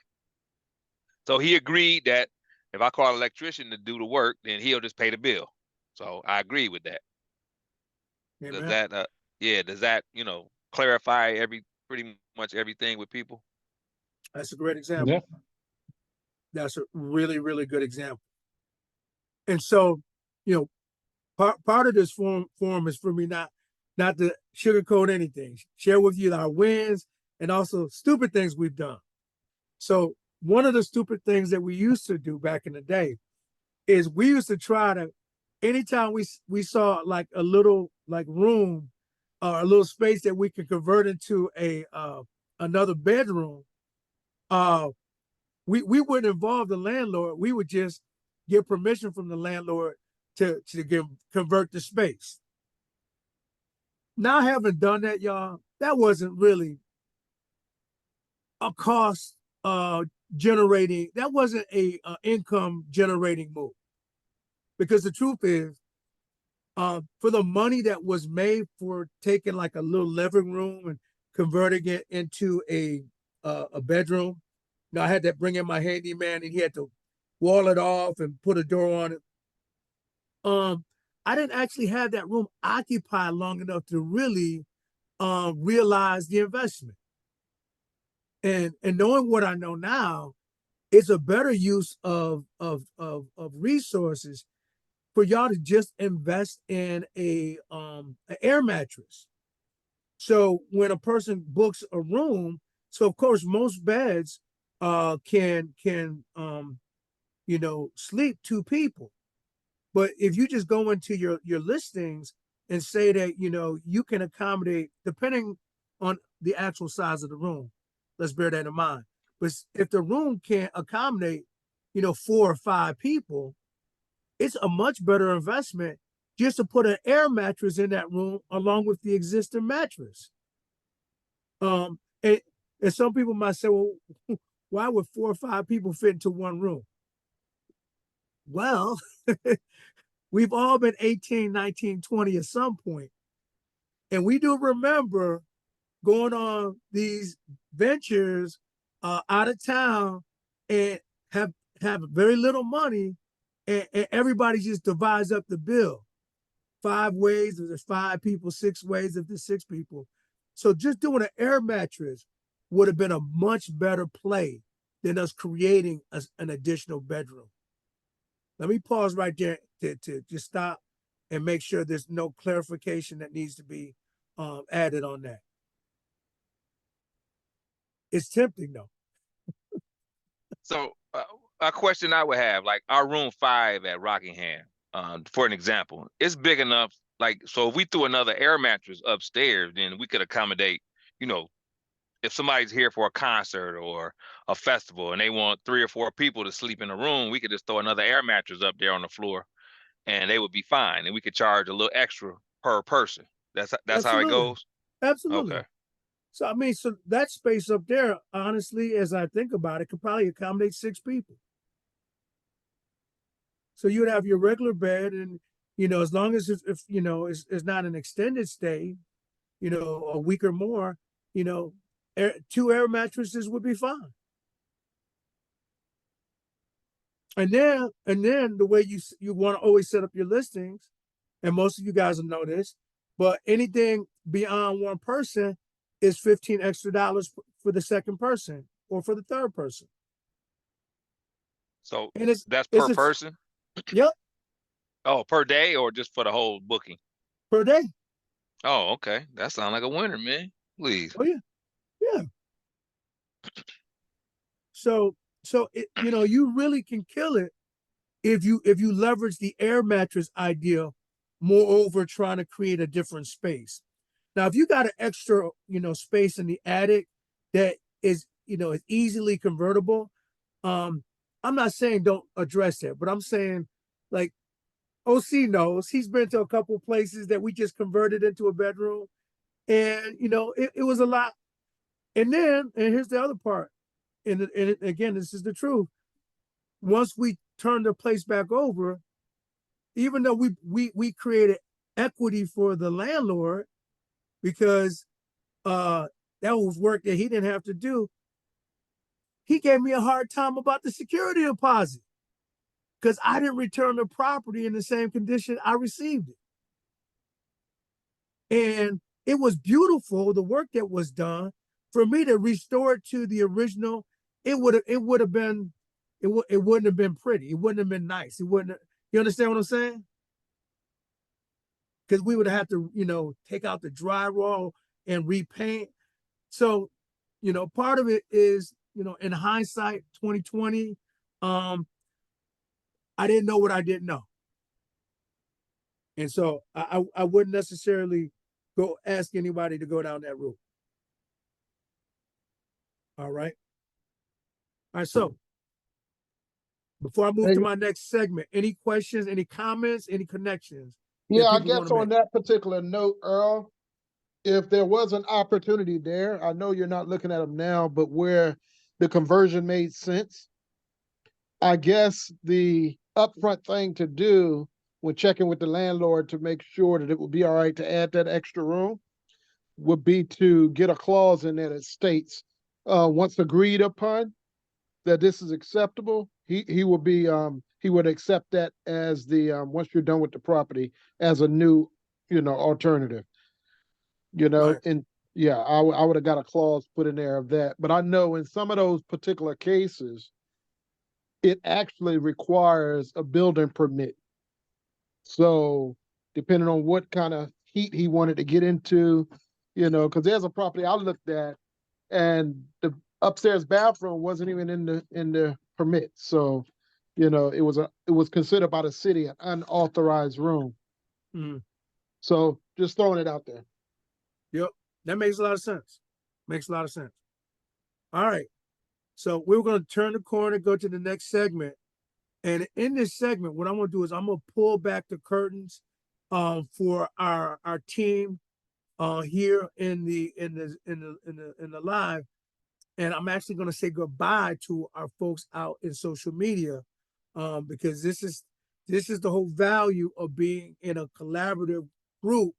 So he agreed that if I call an electrician to do the work, then he'll just pay the bill. So I agree with that.
Amen.
Does that, you know, clarify pretty much everything with people?
That's a great example.
Yeah.
That's a really, really good example. And so, you know, part of this forum is for me not to sugarcoat anything, share with you our wins and also stupid things we've done. So one of the stupid things that we used to do back in the day is we used to try to, anytime we saw like a little like room or a little space that we could convert into another bedroom, we wouldn't involve the landlord. We would just get permission from the landlord to convert the space. Now, having done that, y'all, that wasn't really a cost generating. That wasn't a income generating move, because the truth is, for the money that was made for taking like a little living room and converting it into a bedroom, you know, I had to bring in my handyman, and he had to wall it off and put a door on it. I didn't actually have that room occupied long enough to really realize the investment. And knowing what I know now, it's a better use of resources for y'all to just invest in an air mattress. So when a person books a room, so of course most beds can you know, sleep 2 people. But if you just go into your listings and say that, you know, you can accommodate, depending on the actual size of the room, let's bear that in mind. But if the room can't accommodate, you know, 4 or 5 people, it's a much better investment just to put an air mattress in that room along with the existing mattress. And some people might say, well, why would 4 or 5 people fit into one room? Well, we've all been 18, 19, 20 at some point. And we do remember going on these ventures out of town and have very little money, and everybody just divides up the bill 5 ways if there's 5 people, 6 ways if there's 6 people. So just doing an air mattress would have been a much better play than us creating an additional bedroom. Let me pause right there to just stop and make sure there's no clarification that needs to be added on that. It's tempting though.
So a question I would have, like our room 5 at Rockingham, for an example, it's big enough. Like, so if we threw another air mattress upstairs, then we could accommodate, you know, if somebody's here for a concert or a festival and they want 3 or 4 people to sleep in a room, we could just throw another air mattress up there on the floor and they would be fine, and we could charge a little extra per person. That's how it
Absolutely.
goes.
Absolutely.
Okay.
So I mean, so that space up there, honestly, as I think about it, could probably accommodate 6 people. So you would have your regular bed, and as long as if it's not an extended stay, a week or more, 2 air mattresses would be fine. And then the way you want to always set up your listings, and most of you guys will know this, but anything beyond 1 person is $15 extra for the second person or for the third person.
So
And
that's
it's
per person?
Yep,
Oh, per day or just for the whole booking?
per day.
Oh, okay. That sounds like a winner, man. Please.
Oh yeah, yeah. So you really can kill it if you leverage the air mattress idea, moreover trying to create a different space. Now, if you got an extra, space in the attic that is easily convertible, I'm not saying don't address it, but I'm saying, like, OC knows, he's been to a couple places that we just converted into a bedroom, and it was a lot. And here's the other part, and again, this is the truth. Once we turn the place back over, even though we created equity for the landlord, because that was work that he didn't have to do, he gave me a hard time about the security deposit because I didn't return the property in the same condition I received it. And it was beautiful, the work that was done. For me to restore it to the original, it wouldn't have been pretty. It wouldn't have been nice. It wouldn't. You understand what I'm saying? Because we would have to, take out the drywall and repaint. So, part of it is, in hindsight, 2020, I didn't know what I didn't know. And so I wouldn't necessarily go ask anybody to go down that route. All right. All right. So before I move to my next segment, any questions, any comments, any connections?
Yeah, I
people
guess
wanna
on
make?
that particular note, Earl, if there was an opportunity there, I know you're not looking at them now, but where the conversion made sense, I guess the upfront thing to do when checking with the landlord to make sure that it would be all right to add that extra room would be to get a clause in there that states, once agreed upon, that this is acceptable, he will be, he would accept that as the, once you're done with the property, as a new, alternative.
Right.
And yeah, I would have got a clause put in there of that. But I know in some of those particular cases, it actually requires a building permit. So depending on what kind of heat he wanted to get into, because there's a property I looked at and the upstairs bathroom wasn't even in the permit. So, it was considered by the city an unauthorized room.
Mhm.
So just throwing it out there.
Yep. That makes a lot of sense. Makes a lot of sense. All right. So we're going to turn the corner, go to the next segment. And in this segment, what I'm going to do is I'm going to pull back the curtains for our team here in the live. And I'm actually going to say goodbye to our folks out in social media because this is the whole value of being in a collaborative group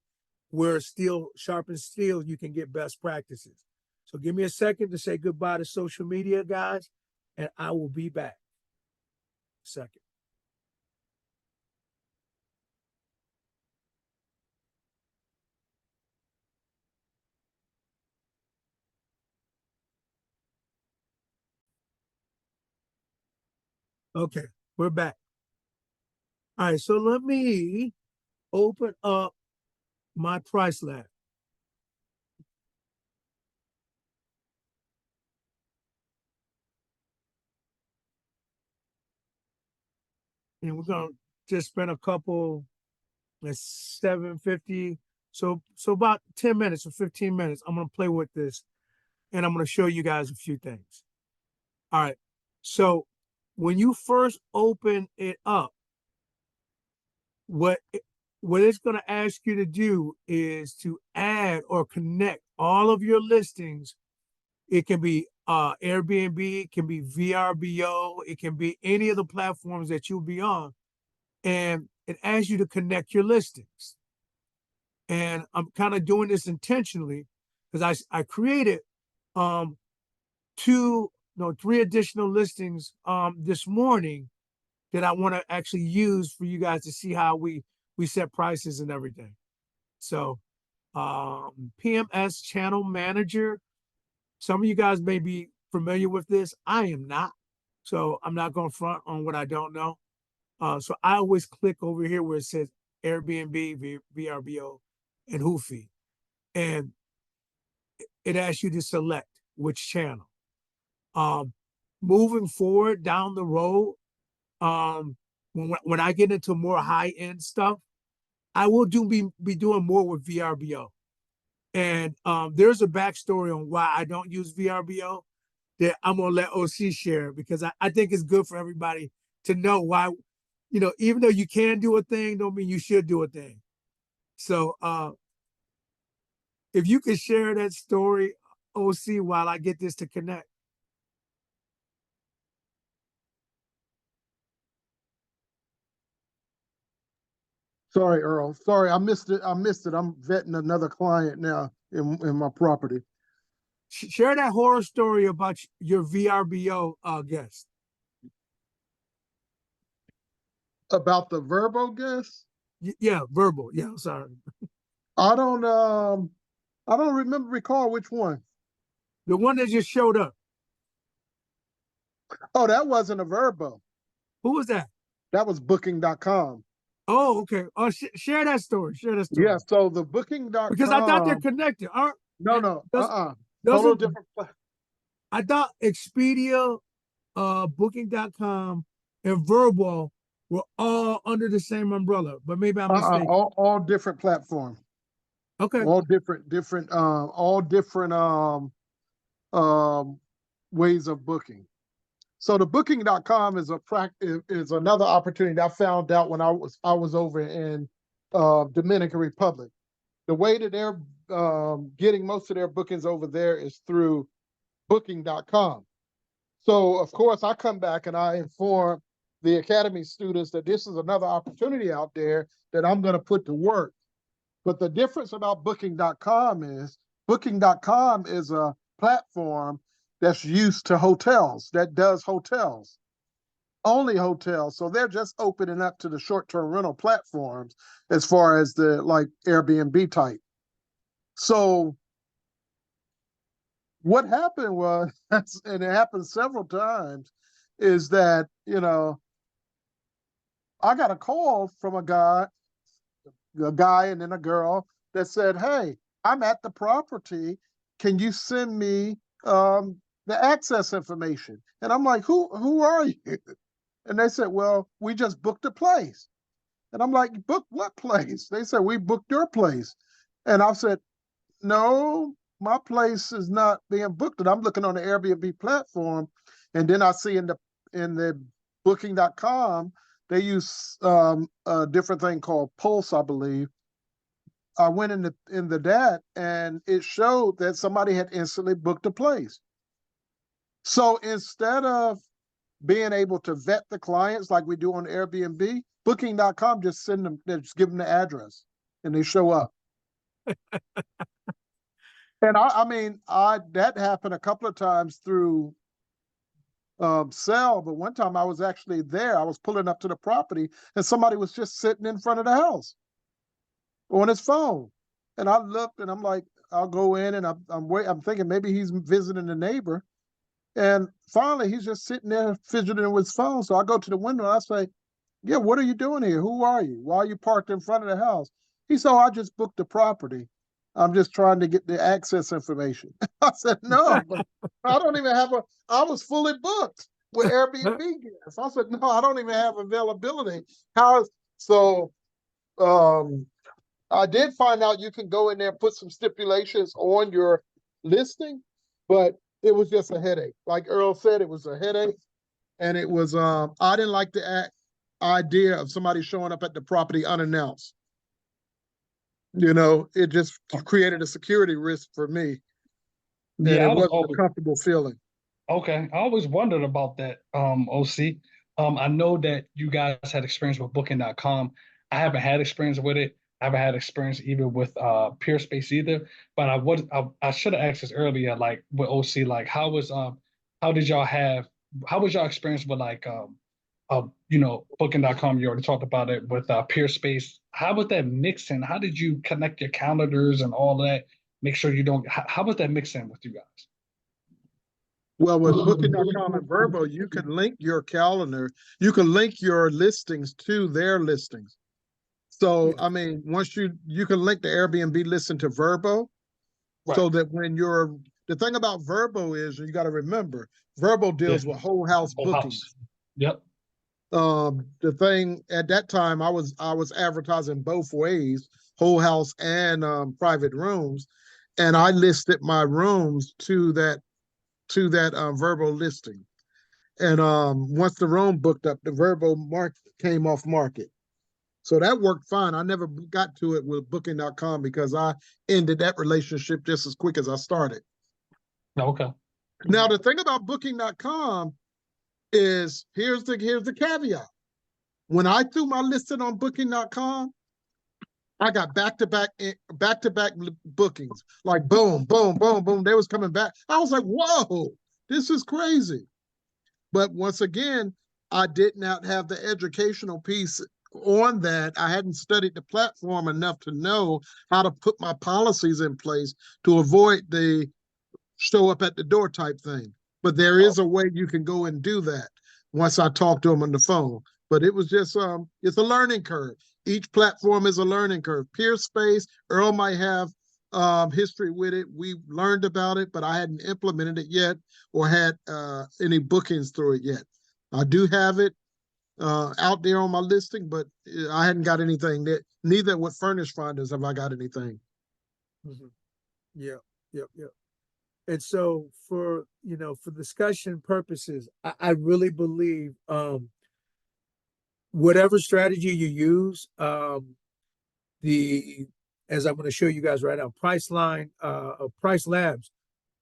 where steel sharpens steel, you can get best practices. So give me a second to say goodbye to social media, guys, and I will be back. Second. Okay, we're back. All right, so let me open up my price lab. And we're gonna just spend a couple at 750. So about 10 minutes or 15 minutes. I'm gonna play with this and I'm gonna show you guys a few things. All right. So when you first open it up, what what it's going to ask you to do is to add or connect all of your listings. It can be Airbnb, it can be VRBO, it can be any of the platforms that you'll be on, and it asks you to connect your listings. And I'm kind of doing this intentionally because I created three additional listings this morning that I want to actually use for you guys to see how we set prices and everything. So PMS channel manager, some of you guys may be familiar with this. I am not. So I'm not going to front on what I don't know. So I always click over here where it says Airbnb, VRBO, and Hoofy. And it asks you to select which channel. Moving forward down the road, when I get into more high-end stuff, I will be doing more with VRBO. And there's a backstory on why I don't use VRBO that I'm gonna let OC share, because I think it's good for everybody to know why, even though you can do a thing, don't mean you should do a thing. So if you could share that story, OC, while I get this to connect.
Sorry, Earl. Sorry, I missed it. I'm vetting another client now in my property.
Share that horror story about your VRBO guest.
About the Verbo guest?
Yeah, verbal. Yeah, I'm sorry.
I don't recall which one.
The one that just showed up.
Oh, that wasn't a Verbo.
Who was that?
That was booking.com.
Oh, okay. Share that story. Share that story.
Yeah, so the booking.com.
Because I thought they're connected.
No. Total
Doesn't
different.
I thought Expedia, booking.com, and Verbal were all under the same umbrella, but maybe I'm mistaken.
All different platforms.
Okay.
All different ways of booking. So the booking.com is another opportunity that I found out when I was over in Dominican Republic. The way that they're getting most of their bookings over there is through booking.com. So of course I come back and I inform the academy students that this is another opportunity out there that I'm going to put to work. But the difference about booking.com is a platform that's used to hotels, that does hotels, only hotels. So they're just opening up to the short-term rental platforms as far as the like Airbnb type. So what happened was, and it happened several times, is that, I got a call from a guy and then a girl that said, "Hey, I'm at the property. Can you send me the access information?" And I'm like, who are you? And they said, "Well, we just booked a place." And I'm like, "Book what place?" They said, "We booked your place." And I said, "No, my place is not being booked." And I'm looking on the Airbnb platform, and then I see in the booking.com, they use a different thing called Pulse, I believe. I went in the dat, and it showed that somebody had instantly booked a place. So instead of being able to vet the clients like we do on Airbnb, booking.com just give them the address and they show up. And that happened a couple of times through Cell, but one time I was actually there. I was pulling up to the property and somebody was just sitting in front of the house on his phone. And I looked and I'm like, I'll go in and I'm thinking maybe he's visiting a neighbor. And finally he's just sitting there fidgeting with his phone. So I go to the window and I say, "Yeah, what are you doing here? Who are you? Why are you parked in front of the house?" He said, "Oh, I just booked the property. I'm just trying to get the access information." I said, "No, but I don't even have I was fully booked with Airbnb guests." I said, "No, I don't even have availability." I did find out you can go in there and put some stipulations on your listing, but it was just a headache. Like Earl said, it was a headache. And it was, I didn't like the idea of somebody showing up at the property unannounced. You know, it just created a security risk for me. And
Yeah,
it
I was
wasn't a
always
comfortable feeling.
okay. I always wondered about that, OC. I know that you guys had experience with Booking.com. I haven't had experience with it. I haven't had experience even with PeerSpace either. But I should have asked this earlier, like with OC, like how did y'all have how was y'all experience with like Booking.com? You already talked about it with PeerSpace. How was that mixing? How did you connect your calendars and all that? Make sure you don't how was that mixing with you guys?
Well, with Booking.com and Verbo, you can link your calendar. You can link your listings to their listings. So,
Yeah.
I mean, once you can link the Airbnb listing to Verbo, so
Right.
that when the thing about Verbo is, you got to remember, Verbo deals
Yeah.
with whole house
Whole
bookings.
house. Yep.
The thing at that time, I was advertising both ways, whole house and private rooms, and I listed my rooms to that Verbo listing. And once the room booked up, the Verbo came off market. So that worked fine. I never got to it with Booking.com because I ended that relationship just as quick as I started.
Okay.
Now the thing about Booking.com is here's the caveat. When I threw my listing on Booking.com, I got back-to-back bookings. Like boom, boom, boom, boom. They was coming back. I was like, whoa, this is crazy. But once again, I did not have the educational piece on that. I hadn't studied the platform enough to know how to put my policies in place to avoid the show up at the door type thing. But there is a way you can go and do that once I talked to them on the phone. But it was just, it's a learning curve. Each platform is a learning curve. PeerSpace, Earl might have history with it. We learned about it, but I hadn't implemented it yet or had any bookings through it yet. I do have it out there on my listing, but I hadn't got anything that, neither with Furnish Finders have I got anything.
Mhm. Yeah, yep. And so for discussion purposes, I really believe whatever strategy you use, as I'm going to show you guys right now, Price Labs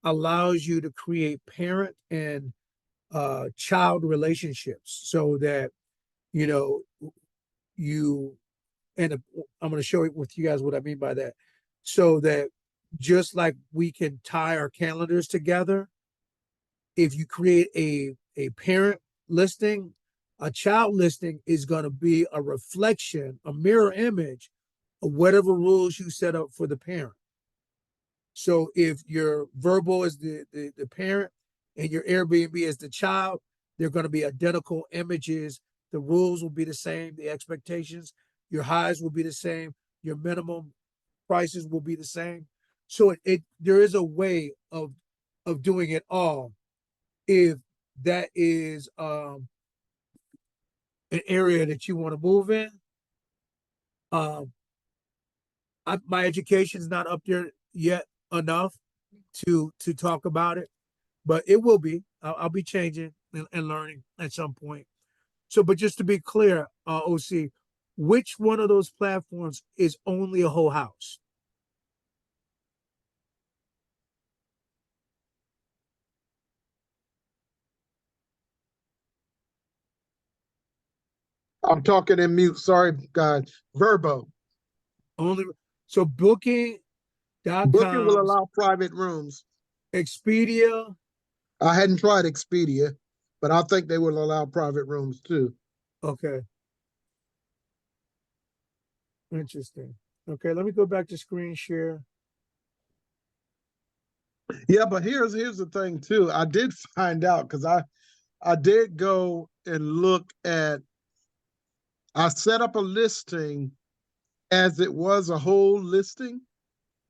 allows you to create parent and child relationships so that you I'm going to show it with you guys what I mean by that. So that just like we can tie our calendars together, if you create a parent listing, a child listing is going to be a reflection, a mirror image of whatever rules you set up for the parent. So if your Verbo is the parent and your Airbnb is the child, they're going to be identical images. The rules will be the same, the expectations, your highs will be the same, your minimum prices will be the same. So there is a way of doing it all if that is an area that you want to move in. My education is not up there yet enough to talk about it, but it will be. I'll be changing and learning at some point. So, but just to be clear, OC, which one of those platforms is only a whole house?
I'm talking in mute. Sorry, guys. Verbo.
Only so
Booking will
Booking.com,
allow private rooms.
Expedia.
I hadn't tried Expedia, but I think they will allow private rooms too.
Okay. Interesting. Okay, let me go back to screen share.
Yeah, but here's the thing too. I did find out because I did go and look at. I set up a listing as it was a whole listing,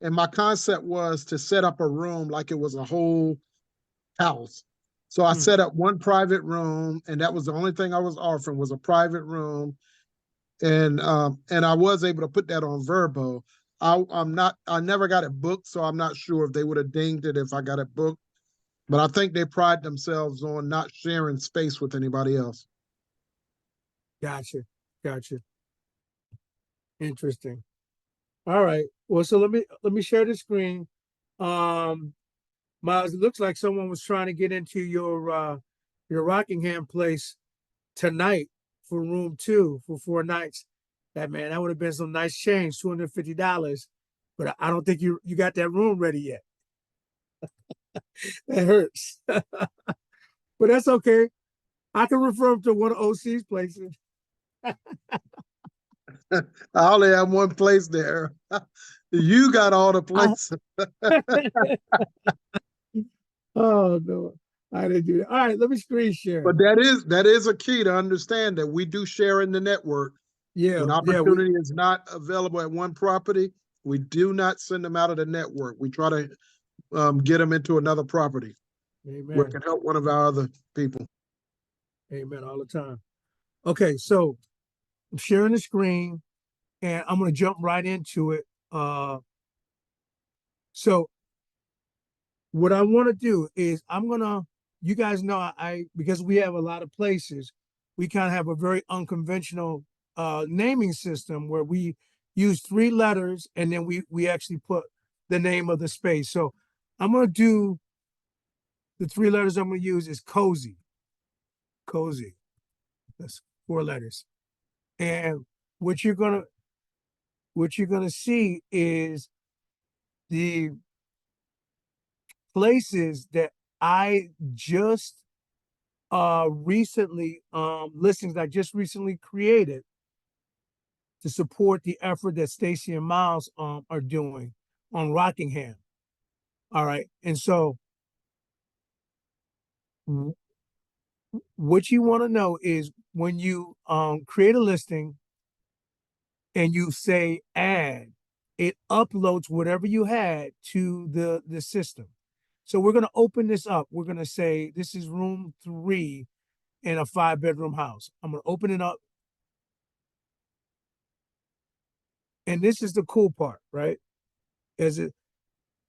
and my concept was to set up a room like it was a whole house. So I set up one private room, and that was the only thing I was offering was a private room, and I was able to put that on Verbo. I never got it booked, so I'm not sure if they would have dinged it if I got it booked. But I think they pride themselves on not sharing space with anybody else.
Gotcha. Gotcha. Interesting. All right. Well, so let me share the screen. Miles, it looks like someone was trying to get into your Rockingham place tonight for room 2 for 4 nights. That would have been some nice change, $250. But I don't think you got that room ready yet. That hurts. But that's okay. I can refer him to one of OC's places.
I only have one place there. You got all the places.
Oh no, I didn't do that. All right, let me screen share.
But that is a key to understand that we do share in the network.
Yeah,
When opportunity is not available at one property, we do not send them out of the network. We try to get them into another property where it
amen,
can help one of our other people.
amen, all the time. Okay, so I'm sharing the screen, and I'm gonna jump right into it. So what I want to do is you guys know because we have a lot of places, we kind of have a very unconventional naming system where we use 3 letters and then we actually put the name of the space. So I'm gonna do the 3 letters I'm gonna use is cozy. Cozy. That's 4 letters. And what you're gonna see is the places that I just recently listings I just recently created to support the effort that Stacy and Miles are doing on Rockingham. All right. And so what you want to know is when you create a listing and you say add, it uploads whatever you had to the system. So we're going to open this up. We're going to say this is room 3 in a 5-bedroom house. I'm going to open it up. And this is the cool part, right?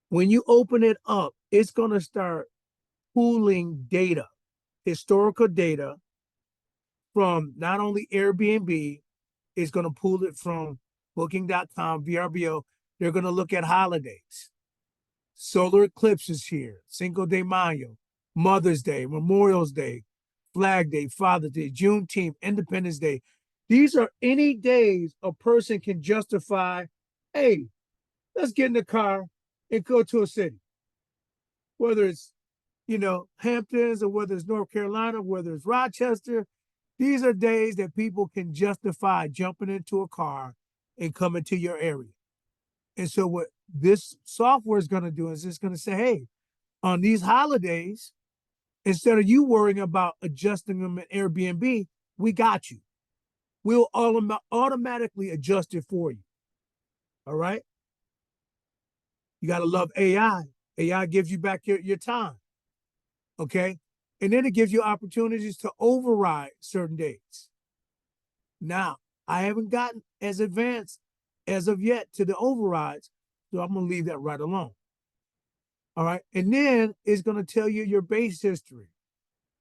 When you open it up, it's going to start pooling data, historical data from not only Airbnb, it's going to pool it from booking.com, VRBO. They're going to look at holidays. Solar eclipses here, Cinco de Mayo, Mother's Day, Memorial's Day, Flag Day, Father's Day, Juneteenth, Independence Day. These are any days a person can justify, hey, let's get in the car and go to a city. Whether it's, Hamptons or whether it's North Carolina, whether it's Rochester, these are days that people can justify jumping into a car and coming to your area. And so what this software is going to do is it's going to say, hey, on these holidays, instead of you worrying about adjusting them in Airbnb, we got you. We'll automatically adjust it for you. All right? You got to love AI. AI gives you back your time. Okay? And then it gives you opportunities to override certain dates. Now, I haven't gotten as advanced as of yet to the overrides, so I'm going to leave that right alone. All right. And then it's going to tell you your base history.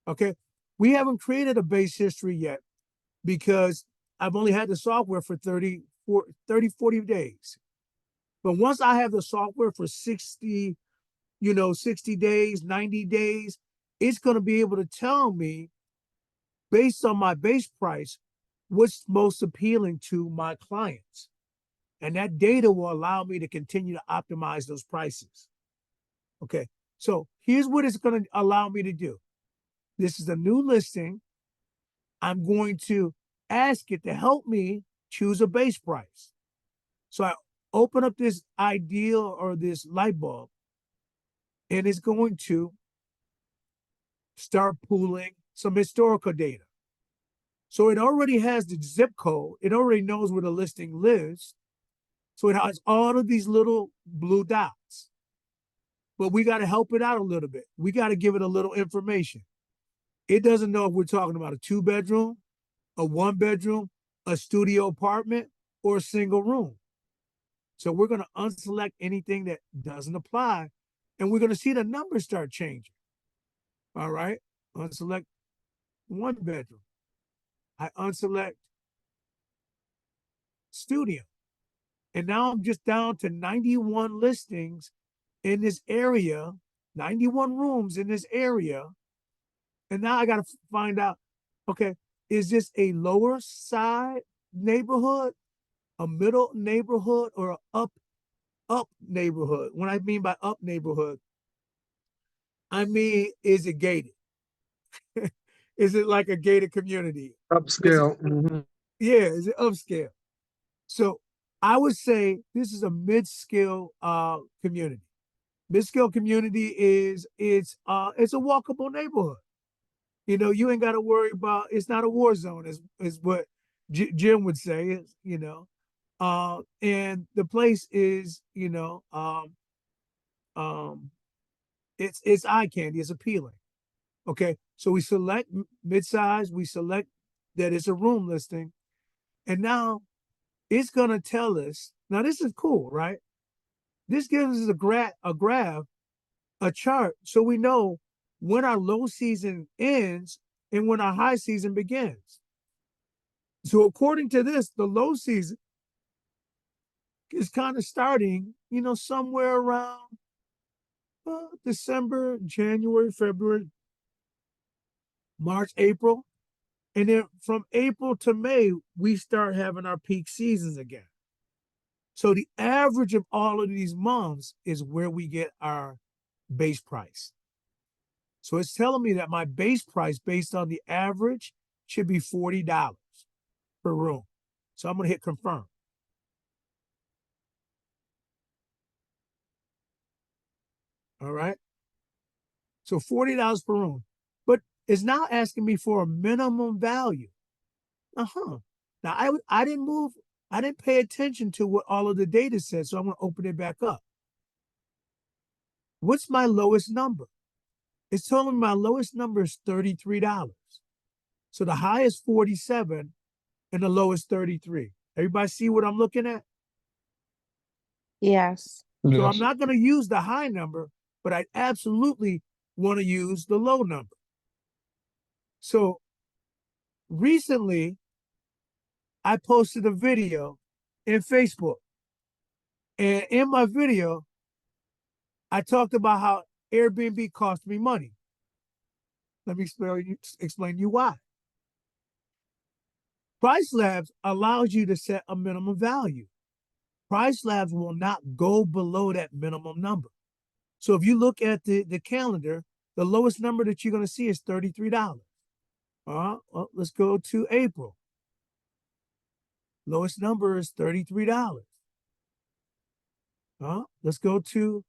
Okay. We haven't created a base history yet because I've only had the software for 30, 40 days. But once I have the software for 60 days, 90 days, it's going to be able to tell me based on my base price, what's most appealing to my clients. And that data will allow me to continue to optimize those prices. Okay, so here's what it's going to allow me to do. This is a new listing. I'm going to ask it to help me choose a base price. So I open up this ideal or this light bulb, and it's going to start pulling some historical data. So it already has the zip code. It already knows where the listing lives. So it has all of these little blue dots. But we got to help it out a little bit. We got to give it a little information. It doesn't know if we're talking about a 2-bedroom, a 1-bedroom, a studio apartment, or a single room. So we're going to unselect anything that doesn't apply, and we're going to see the numbers start changing. All right, unselect 1-bedroom. I unselect studio. And now I'm just down to 91 listings in this area, 91 rooms in this area. And now I got to find out, okay, is this a lower side neighborhood, a middle neighborhood, or a up neighborhood? When I mean by up neighborhood, I mean, is it gated? Is it like a gated community?
Upscale. Mhm.
Yeah, is it upscale? So I would say this is a mid-scale community. Mid-scale community is it's a walkable neighborhood. You know, you ain't got to worry about, it's not a war zone, is what Jim would say, is, you know. And the place is, you know, um it's eye candy, it's appealing. Okay, so we select mid-size, we select that it's a room listing, and now it's gonna tell us. Now this is cool, right? This gives us a graph, a chart, so we know when our low season ends and when our high season begins. So according to this, the low season is kind of starting, you know, somewhere around December, January, February, March, April. And then from April to May, we start having our peak seasons again. So the average of all of these months is where we get our base price. So it's telling me that my base price based on the average should be $40 per room. So I'm going to hit confirm. All right. So $40 per room. But it's now asking me for a minimum value. Now I didn't pay attention to what all of the data said, so I'm going to open it back up. What's my lowest number? It's telling me my lowest number is $33. So the high is 47 and the low is 33. Everybody see what I'm looking at?
Yes.
So
Yes.
I'm not going to use the high number, but I absolutely want to use the low number. So recently, I posted a video in Facebook. And in my video, I talked about how Airbnb cost me money. Let me explain you why. Price Labs allows you to set a minimum value. Price Labs will not go below that minimum number. So if you look at the calendar, the lowest number that you're going to see is $33. Well, let's go to April. Lowest number is $33. Let's go to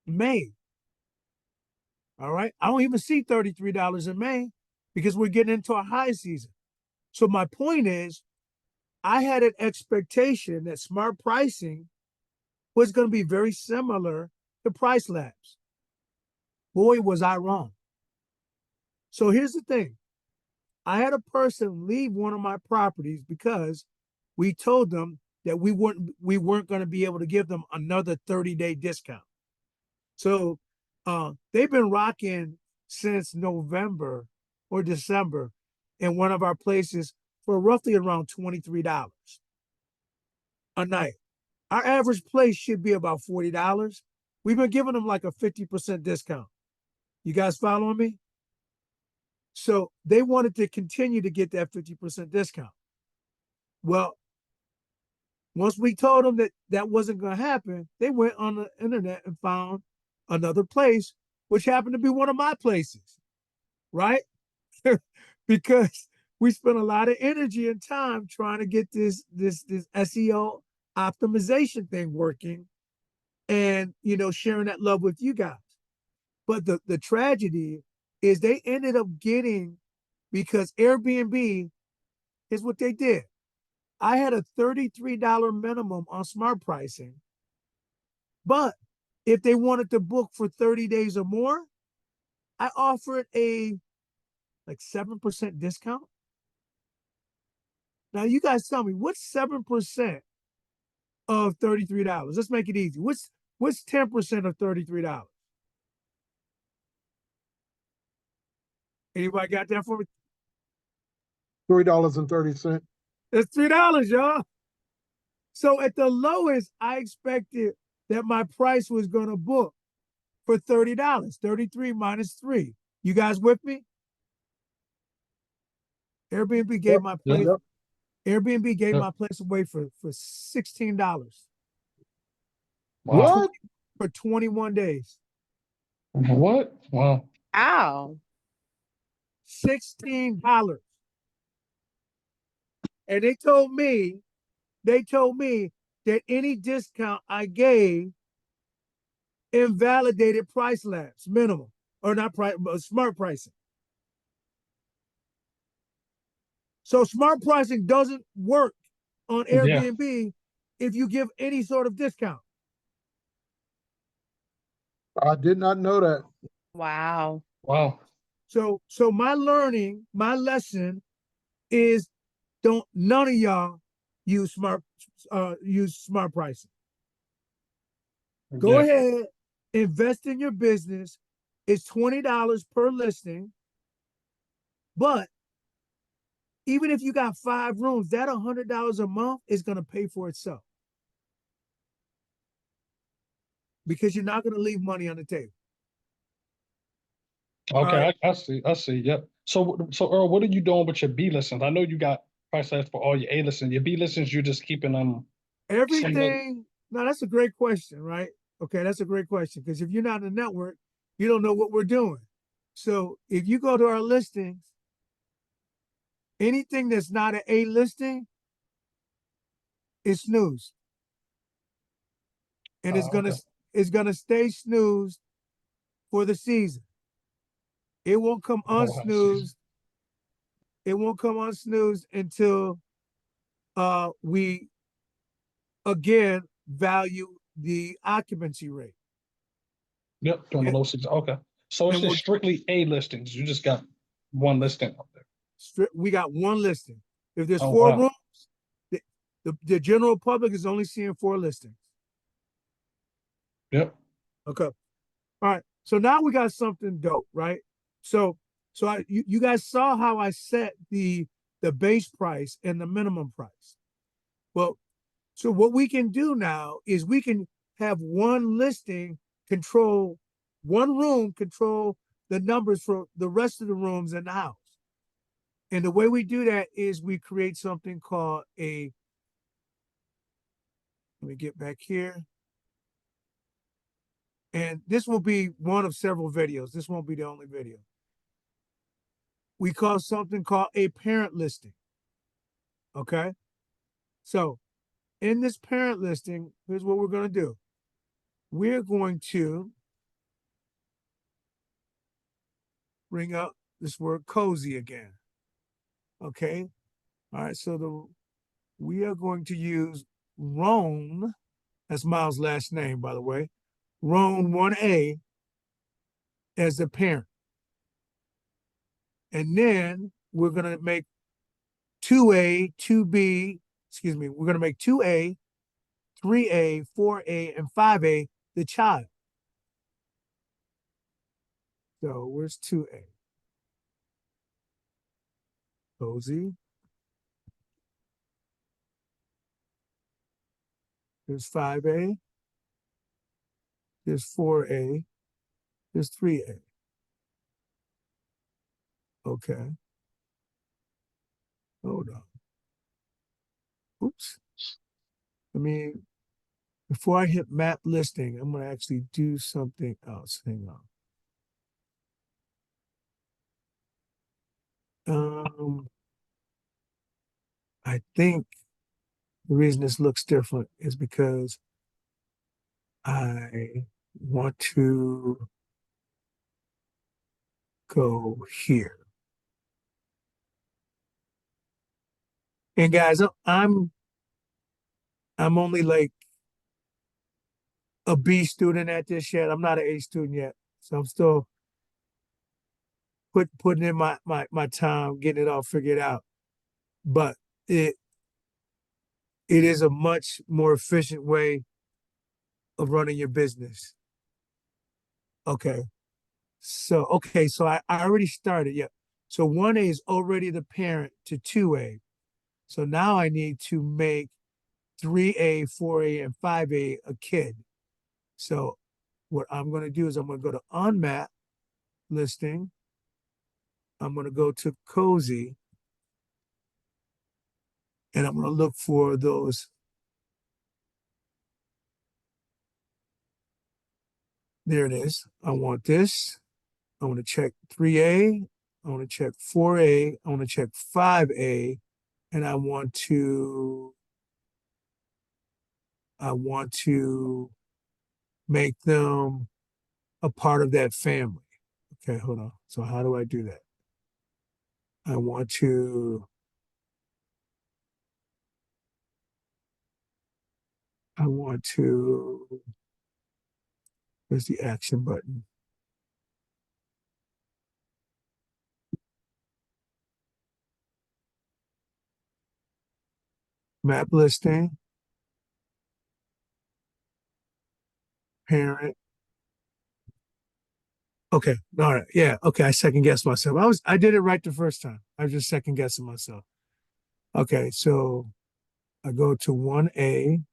May. All right. I don't even see $33 in May because we're getting into a high season. So my point is, I had an expectation that smart pricing was going to be very similar to Price Labs. Boy, was I wrong. So here's the thing. I had a person leave one of my properties because we told them that we weren't going to be able to give them another 30-day discount. So they've been rocking since November or December in one of our places for roughly around $23 a night. Our average place should be about $40. We've been giving them like a 50% discount. You guys following me? So they wanted to continue to get that 50% discount. Well, once we told them that that wasn't going to happen, they went on the internet and found another place, which happened to be one of my places, right? Because we spent a lot of energy and time trying to get this SEO optimization thing working, and sharing that love with you guys. But the tragedy is they ended up getting, because Airbnb is what they did. I had a $33 minimum on smart pricing, but if they wanted to book for 30 days or more, I offered a like 7% discount. Now you guys tell me, what's 7% of $33? Let's make it easy. What's 10% of $33? Anybody got that for me?
$3.30.
That's $3, y'all. So at the lowest, I expected that my price was gonna book for $30. 33 minus 3. You guys with me? Airbnb gave my
Yep.
place. Airbnb gave
Yep.
my place away for $16
Wow.
What?
for 21 days.
What? Wow.
Ow.
$16. And they told me that any discount I gave invalidated price lapse minimum, or not price, but smart pricing. So smart pricing doesn't work on
Yeah.
Airbnb if you give any sort of discount.
I did not know that.
Wow.
Wow.
So my lesson is none of y'all use smart pricing. Go
Yeah.
ahead, invest in your business. It's $20 per listing. But even if you got 5 rooms, that $100 a month is going to pay for itself. Because you're not going to leave money on the table.
Okay,
right.
I see. I see. Yep. So Earl, what are you doing with your B listings? I know you got price tags for all your A listings. Your B listings, you're just keeping them similar.
Everything. No, that's a great question, right? Okay, that's a great question. Because if you're not in a network, you don't know what we're doing. So if you go to our listings, anything that's not an A listing is snoozed. And
Okay.
it's gonna stay snoozed for the season. It won't come
Oh, I see.
unsnoozed. It won't come unsnoozed until we again value the occupancy rate.
Yep, during the
And,
low season. Okay. So it's
and
just strictly A listings. You just got one listing up there.
we got one listing. If there's
Oh,
4
wow.
rooms, the general public is only seeing 4 listings.
Yep.
Okay. All right. So now we got something dope, right? So you guys saw how I set the base price and the minimum price. Well, so what we can do now is we can have one listing control one room control the numbers for the rest of the rooms in the house. And the way we do that is we create something called let me get back here. And this will be one of several videos. This won't be the only video. We call something called a parent listing. Okay. So in this parent listing, here's what we're going to do. We're going to bring up this word cozy again. Okay. All right. So we are going to use Roan. That's Miles' last name, by the way. Roan 1A as the parent. And then we're going to make 2A, 2B, excuse me, we're going to make 2A, 3A, 4A, and 5A the child. So where's 2A? Cozy. There's 5A. There's 4A. There's 3A. Okay. Hold on. Oops. Before I hit map listing, I'm going to actually do something else. Hang on. I think the reason this looks different is because I want to go here. And guys, I'm only like a B student at this yet. I'm not an A student yet. So I'm still putting in my time, getting it all figured out. But it is a much more efficient way of running your business. Okay. So I already started. Yeah. So 1A is already the parent to 2A. So now I need to make 3A, 4A, and 5A a kid. So what I'm going to do is I'm going to go to unmap listing. I'm going to go to cozy, and I'm going to look for those. There it is. I want this. I want to check 3A. I want to check 4A. I want to check 5A. And I want to make them a part of that family. Okay, hold on. So how do I do that? I want to where's the action button? Map listing, parent. Okay, all right, yeah, okay, I second guessed myself. I did it right the first time. I was just second guessing myself. Okay, so I go to 1A.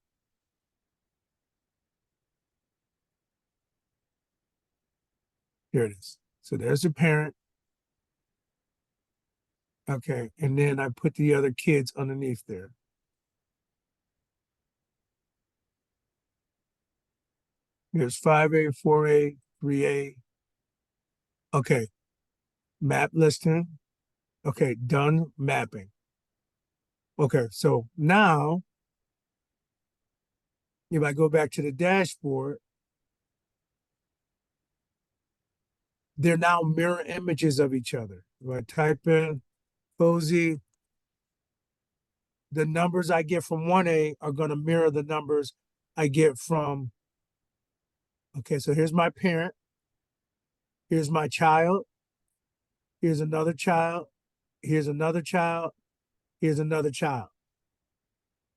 Here it is. So there's the parent. Okay, and then I put the other kids underneath there. Here's 5A, 4A, 3A. Okay, map listing. Okay, done mapping. Okay, so now if I go back to the dashboard, they're now mirror images of each other. If I type in cozy, the numbers I get from 1A are going to mirror the numbers I get from. Okay, so here's my parent. Here's my child. Here's another child. Here's another child. Here's another child.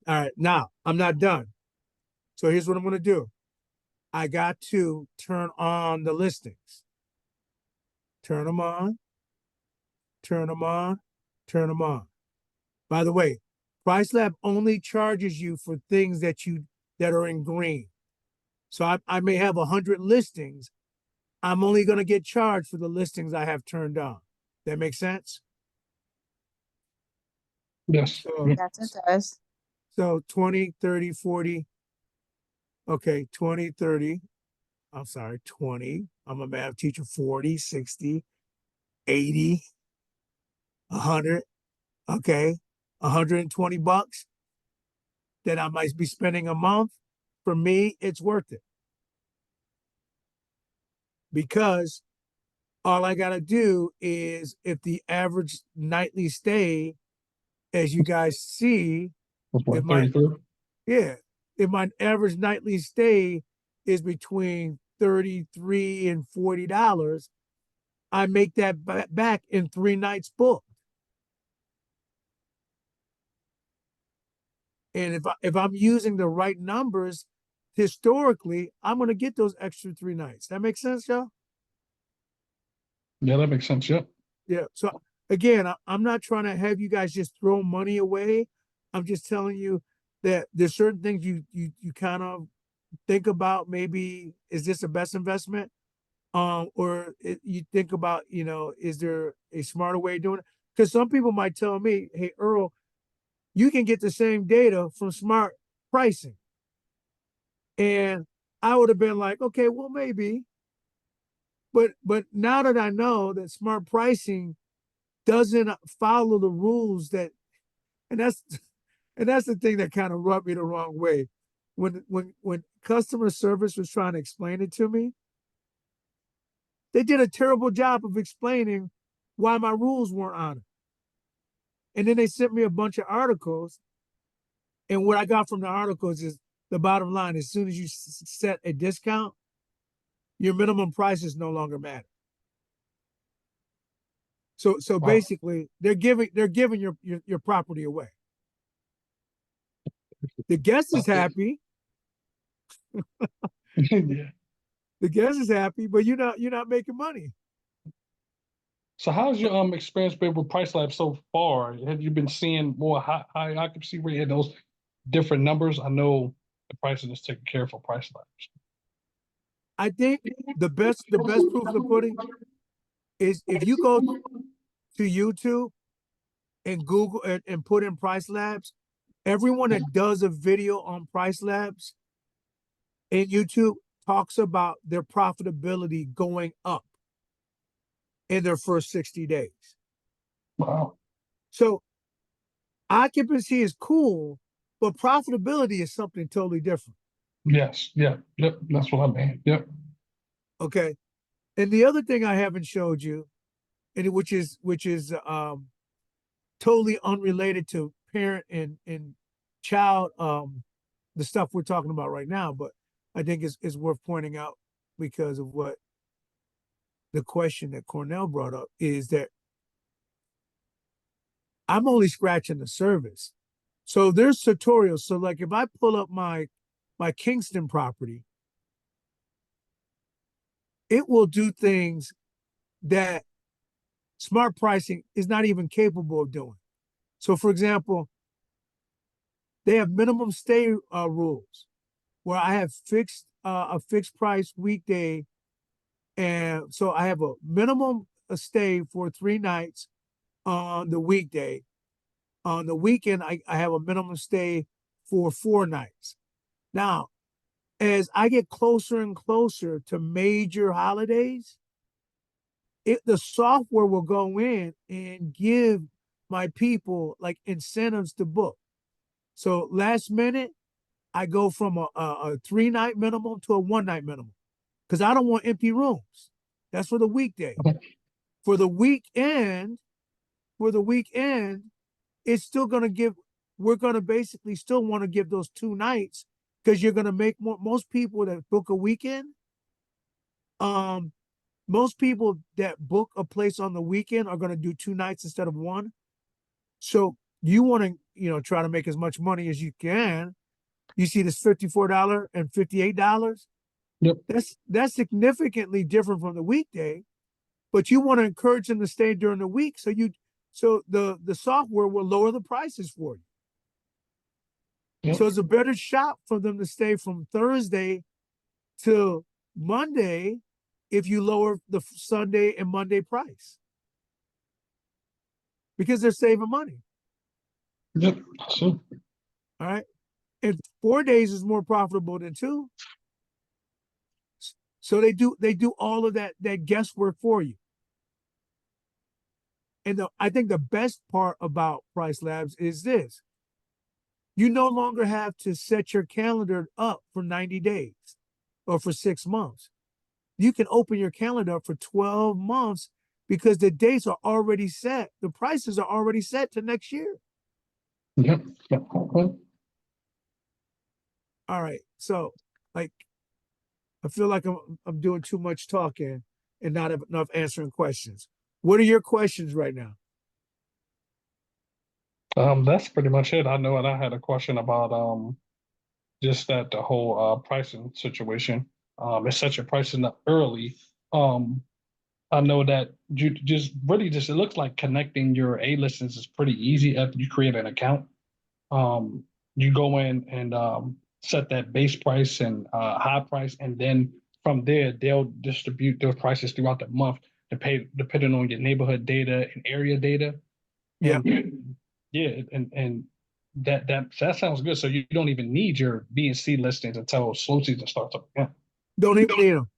All right, now I'm not done. So here's what I'm going to do. I got to turn on the listings. Turn them on. Turn them on. Turn them on. By the way, PriceLab only charges you for things that are in green. So I may have 100 listings. I'm only going to get charged for the listings I have turned on. That makes sense?
Yes.
So,
Yep.
Yes, it does.
so 20, 30, 40. Okay, 20, 30. I'm sorry, 20. I'm a math teacher. 40, 60, 80, 100. Okay, $120 that I might be spending a month. For me, it's worth it. Because all I got to do is if the average nightly stay, as you guys see,
That's what,
if my
33?
yeah, if my average nightly stay is between $33 and $40, I make that back in 3 nights booked. And if I'm using the right numbers historically, I'm going to get those extra 3 nights. That makes sense, y'all?
Yeah, that makes sense. Yep.
Yeah. So again, I'm not trying to have you guys just throw money away. I'm just telling you that there's certain things you kind of think about. Maybe is this the best investment? Or you think about, is there a smarter way of doing it? Because some people might tell me, "Hey, Earl, you can get the same data from smart pricing," and I would have been like, "Okay, well, maybe." But now that I know that smart pricing doesn't follow the rules and that's the thing that kind of rubbed me the wrong way. When customer service was trying to explain it to me, they did a terrible job of explaining why my rules weren't honored. And then they sent me a bunch of articles. And what I got from the articles is the bottom line: as soon as you set a discount, your minimum prices no longer matter. So
Wow.
basically, they're giving your property away. The guest is happy.
Yeah.
The guest is happy, but you're not making money.
So how's your experience been with Price Lab so far? Have you been seeing more high occupancy rate and those different numbers? I know the pricing is taken care of for Price Labs.
I think the best proof of the pudding is if you go to YouTube and Google and put in Price Labs, everyone that does a video on Price Labs in YouTube talks about their profitability going up in their first 60 days.
Wow.
So occupancy is cool, but profitability is something totally different.
Yes. Yeah. Yep. That's what I mean. Yep.
Okay. And the other thing I haven't showed you, and which is totally unrelated to parent and child, the stuff we're talking about right now, but I think is worth pointing out because of what the question that Cornell brought up is that I'm only scratching the surface. So there's tutorials. So like if I pull up my Kingston property, it will do things that smart pricing is not even capable of doing. So for example, they have minimum stay rules where I have a fixed price weekday. And so I have a minimum stay for 3 nights on the weekday. On the weekend, I have a minimum stay for 4 nights. Now, as I get closer and closer to major holidays, the software will go in and give my people like incentives to book. So last minute, I go from a 3-night minimum to a 1-night minimum because I don't want empty rooms. That's for the weekday.
Okay.
For the weekend, it's still going to give, we're going to basically still want to give those 2 nights because you're going to make most people that book a weekend, most people that book a place on the weekend are going to do 2 nights instead of 1. So you want to, try to make as much money as you can. You see this $54 and $58.
Yep.
That's significantly different from the weekday, but you want to encourage them to stay during the week. So the software will lower the prices for you.
Yep.
So it's a better shot for them to stay from Thursday to Monday if you lower the Sunday and Monday price because they're saving money.
Yep. So,
All right. And 4 days is more profitable than 2. So they do all of that guesswork for you. And I think the best part about Price Labs is this. You no longer have to set your calendar up for 90 days or for 6 months. You can open your calendar up for 12 months because the dates are already set. The prices are already set to next year.
yep. Yep. Okay.
All right. So like, I feel like I'm doing too much talking and not enough answering questions. What are your questions right now?
That's pretty much it. I know, and I had a question about just that the whole pricing situation. It's such a pricing up early. I know that you just really just it looks like connecting your A listings is pretty easy after you create an account. You go in and set that base price and high price, and then from there they'll distribute those prices throughout the month depending on your neighborhood data and area data.
Yeah.
Yeah, and that sounds good. So you don't even need your B and C listings until slow season starts up again.
Don't even need them.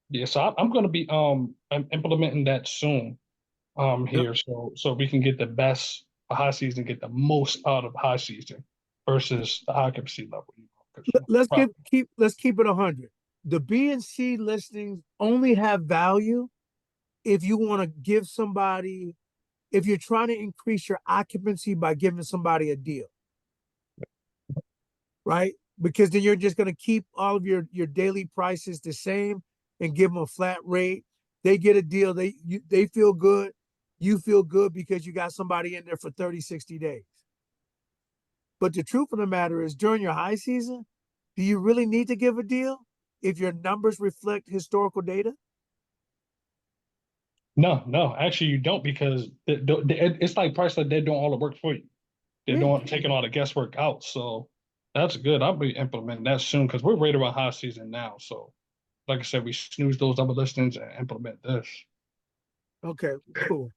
Yeah, so I'm going to be I'm implementing that soon here, so we can get the best high season, get the most out of high season versus the occupancy level. 'Cause,
Let's keep it 100. The B and C listings only have value if you want to give somebody, if you're trying to increase your occupancy by giving somebody a deal, right? Because then you're just going to keep all of your daily prices the same and give them a flat rate. They get a deal. They feel good. You feel good because you got somebody in there for 30, 60 days. But the truth of the matter is during your high season, do you really need to give a deal if your numbers reflect historical data?
No, actually you don't, because it's like price like they're doing all the work for you. They're taking all the guesswork out. So that's good. I'll be implementing that soon because we're right around high season now. So like I said, we snooze those other listings and implement this.
Okay, cool.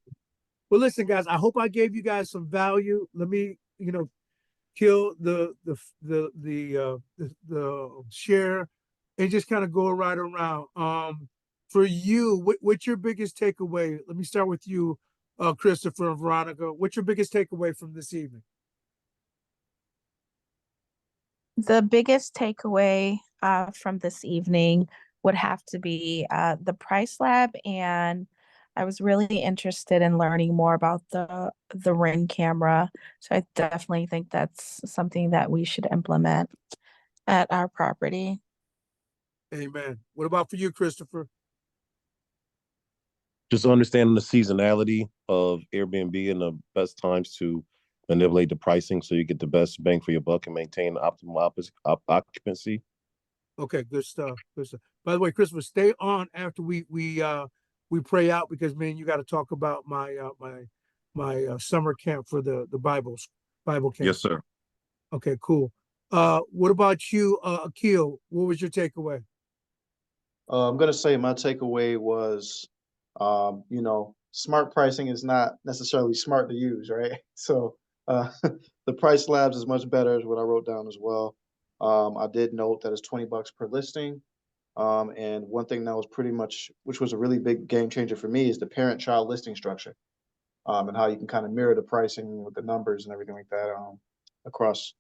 Well, listen, guys, I hope I gave you guys some value. Let me, kill the share and just kind of go right around. For you, what's your biggest takeaway? Let me start with you, Christopher and Veronica. What's your biggest takeaway from this evening?
The biggest takeaway from this evening would have to be the Price Lab, and I was really interested in learning more about the Ring camera. So I definitely think that's something that we should implement at our property.
Amen. What about for you, Christopher?
Just understanding the seasonality of Airbnb and the best times to manipulate the pricing so you get the best bang for your buck and maintain optimal occupancy.
Okay, good stuff. Good stuff. By the way, Christopher, stay on after we pray out, because man, you got to talk about my summer camp for the Bible camp.
Yes, sir.
Okay, cool. What about you, Akil? What was your takeaway?
I'm gonna say my takeaway was, smart pricing is not necessarily smart to use, right? So the Price Labs is much better, is what I wrote down as well. I did note that it's $20 per listing. And one thing that was which was a really big game changer for me, is the parent-child listing structure, and how you can kind of mirror the pricing with the numbers and everything like that across.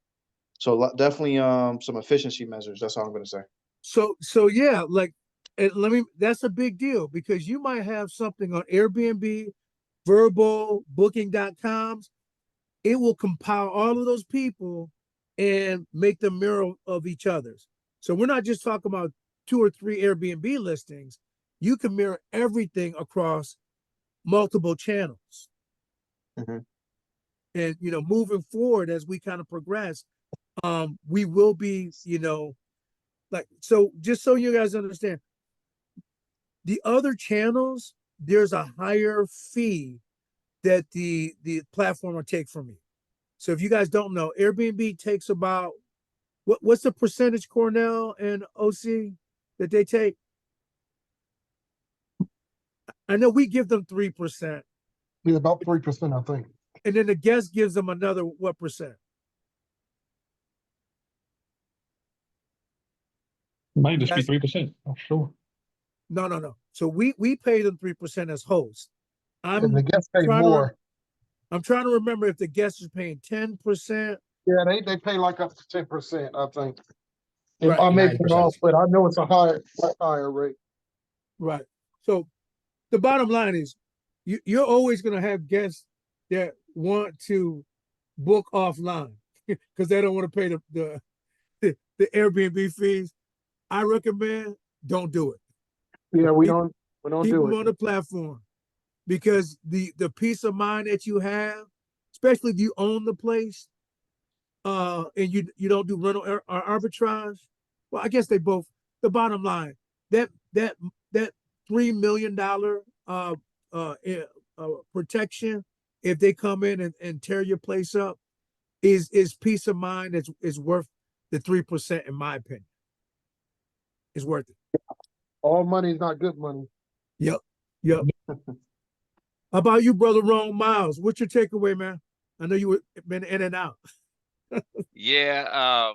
So definitely some efficiency measures. That's all I'm gonna say.
So yeah, like, and that's a big deal, because you might have something on Airbnb, Vrbo, Booking.coms. It will compile all of those people and make them mirror of each other's. So we're not just talking about 2 or 3 Airbnb listings. You can mirror everything across multiple channels.
Mhm.
And moving forward as we kind of progress, we will be, like, so just so you guys understand, the other channels, there's a higher fee that the platform will take from you. So if you guys don't know, Airbnb takes about what's the percentage, Cornell and OC, that they take? I know we give them 3%,
Yeah, about 3%, I think.
and then the guest gives them another what percent?
Might just be
Guys,
3%. Oh, sure.
no. So we pay them 3% as hosts.
And the guests pay
trying
more.
I'm trying to remember if the guest is paying 10%.
Yeah, they pay like up to 10%, I think.
Right.
I may be
9%.
off, but I know it's a higher rate.
Right. So the bottom line is, you're always going to have guests that want to book offline because they don't want to pay the Airbnb fees. I recommend don't do it.
Yeah, we
Keep-
don't
Keep
do
them
it.
on the platform, because the peace of mind that you have, especially if you own the place, and you don't do rental or arbitrage. Well, I guess they both. The bottom line, that $3 million protection, if they come in and tear your place up, is peace of mind. Is worth the 3%, in my opinion. It's worth it.
All money is not good money.
Yep. How about you, brother Ron Miles? What's your takeaway, man? I know you been in and out.
Yeah,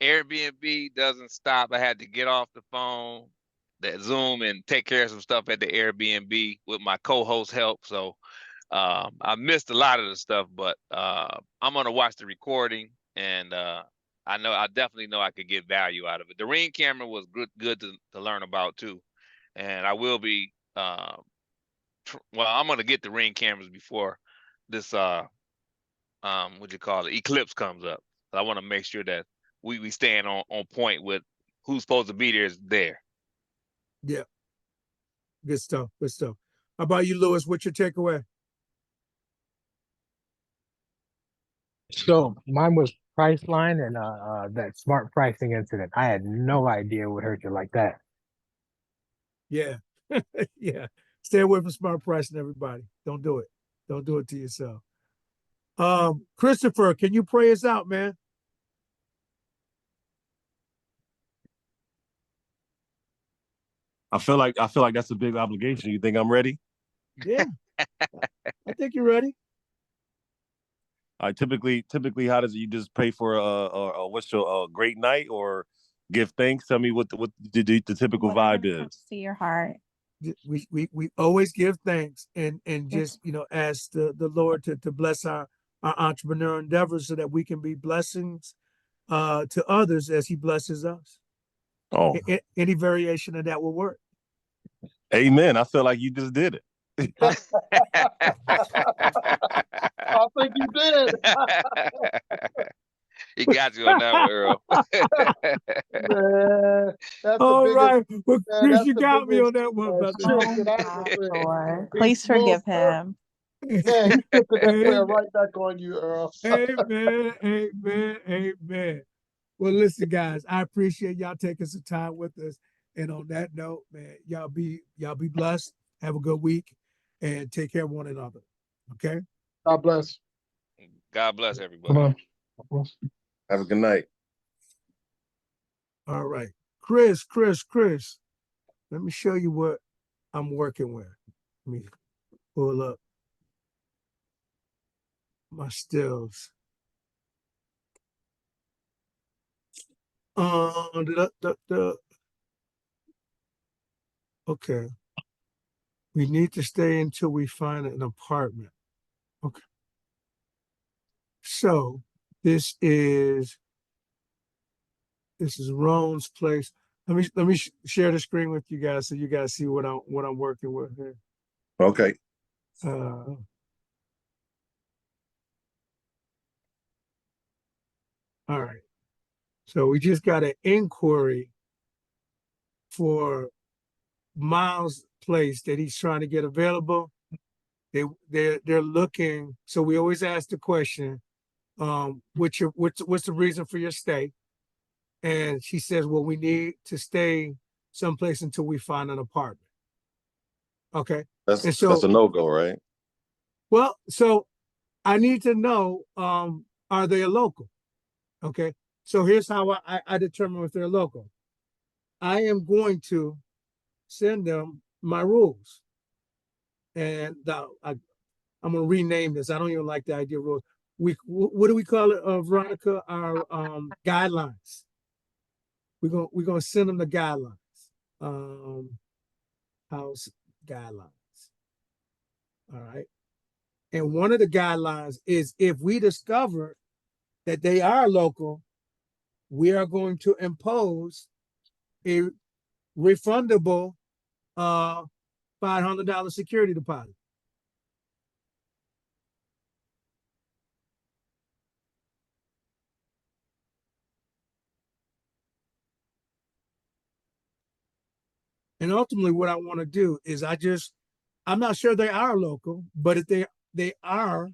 Airbnb doesn't stop. I had to get off the phone, that Zoom, and take care of some stuff at the Airbnb with my co-host help. So I missed a lot of the stuff, but I'm gonna watch the recording, and I definitely know I could get value out of it. The Ring camera was good to learn about too, and I will be well, I'm gonna get the Ring cameras before this what you call it, eclipse comes up. So I want to make sure that we stand on point with who's supposed to be there.
Yeah. Good stuff. Good stuff. How about you, Lewis? What's your takeaway?
So mine was Priceline and that smart pricing incident. I had no idea it would hurt you like that.
Yeah. Yeah. Stay away from smart pricing, everybody. Don't do it. Don't do it to yourself. Christopher, can you pray us out, man?
I feel like that's a big obligation. You think I'm ready?
Yeah, I think you're ready.
I typically, how does it, you just pray for a what's your great night or give thanks? Tell me what the typical
Whatever
vibe
comes
is.
to your heart.
We always give thanks and just ask the Lord to bless our entrepreneur endeavors so that we can be blessings to others as He blesses us.
Oh,
Any variation of that will work.
amen. I feel like you just did it.
I think you did.
He got you on that one, Earl.
Man, that's the
All
biggest.
right, well,
Man,
Chris,
that's
you
the
got me on
biggest
that one, brother.
shit
Oh
that I
God,
ever said.
Lord.
He
Please forgive
moved.
him.
Yeah, he shifted that prayer
Amen,
right back on you, Earl.
amen, amen, amen. Well, listen, guys, I appreciate y'all taking some time with us. And on that note, man, y'all be blessed. Have a good week, and take care of one another. Okay.
God bless.
God bless
Come
everybody.
on.
Have a good night.
All right, Chris. Let me show you what I'm working with. Let me pull up my stills. Okay. We need to stay until we find an apartment. Okay. So this is Roan's place. Let me share the screen with you guys so you guys see what I'm working with here.
Okay.
All right. So we just got an inquiry for Miles' place that he's trying to get available. They're looking. So we always ask the question, what's the reason for your stay? And she says, well, we need to stay someplace until we find an apartment. Okay.
That's
And so
that's a no-go, right?
well, so I need to know, are they a local? Okay. So here's how I determine if they're local. I am going to send them my rules. And I'm going to rename this. I don't even like the idea of rules. What do we call it, Veronica? Our guidelines. We're gonna send them the guidelines. House guidelines. All right. And one of the guidelines is if we discover that they are local, we are going to impose a refundable $500 security deposit. And ultimately what I want to do is I'm not sure they are local, but if they are,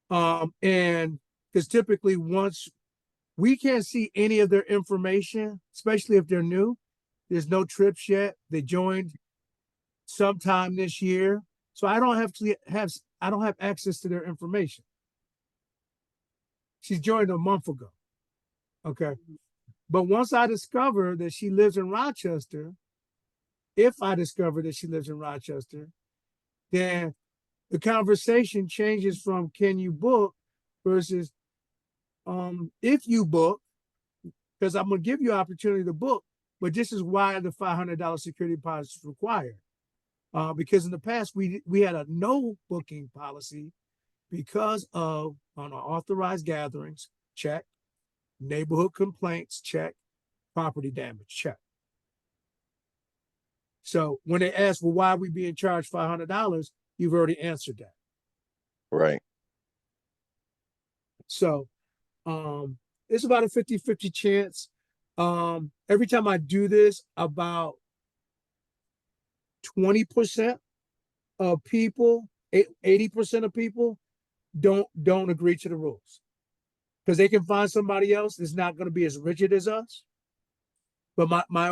and because typically once we can't see any of their information, especially if they're new, there's no trips yet. They joined sometime this year. So I don't have access to their information. She's joined a month ago. Okay. But once I discover that she lives in Rochester, if I discover that she lives in Rochester, then the conversation changes from can you book versus if you book, because I'm going to give you opportunity to book, but this is why the $500 security deposit is required. Because in the past we had a no booking policy because of unauthorized gatherings, check, neighborhood complaints, check, property damage, check. So when they ask, well, why are we being charged $500? You've already answered that.
Right.
So it's about a 50-50 chance. Every time I do this, about 20% of people, 80% of people don't agree to the rules. Because they can find somebody else that's not going to be as rigid as us. But my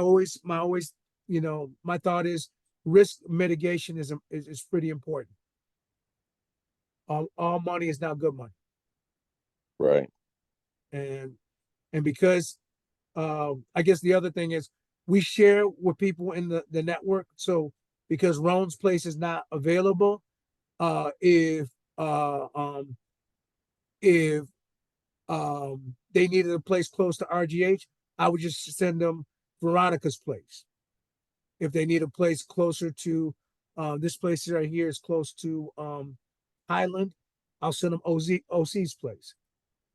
thought is risk mitigation is pretty important. All money is not good money.
Right.
And because I guess the other thing is we share with people in the network. So because Roan's place is not available, if they needed a place close to RGH, I would just send them Veronica's place. If they need a place closer to this place right here is close to Highland, I'll send them OC's place.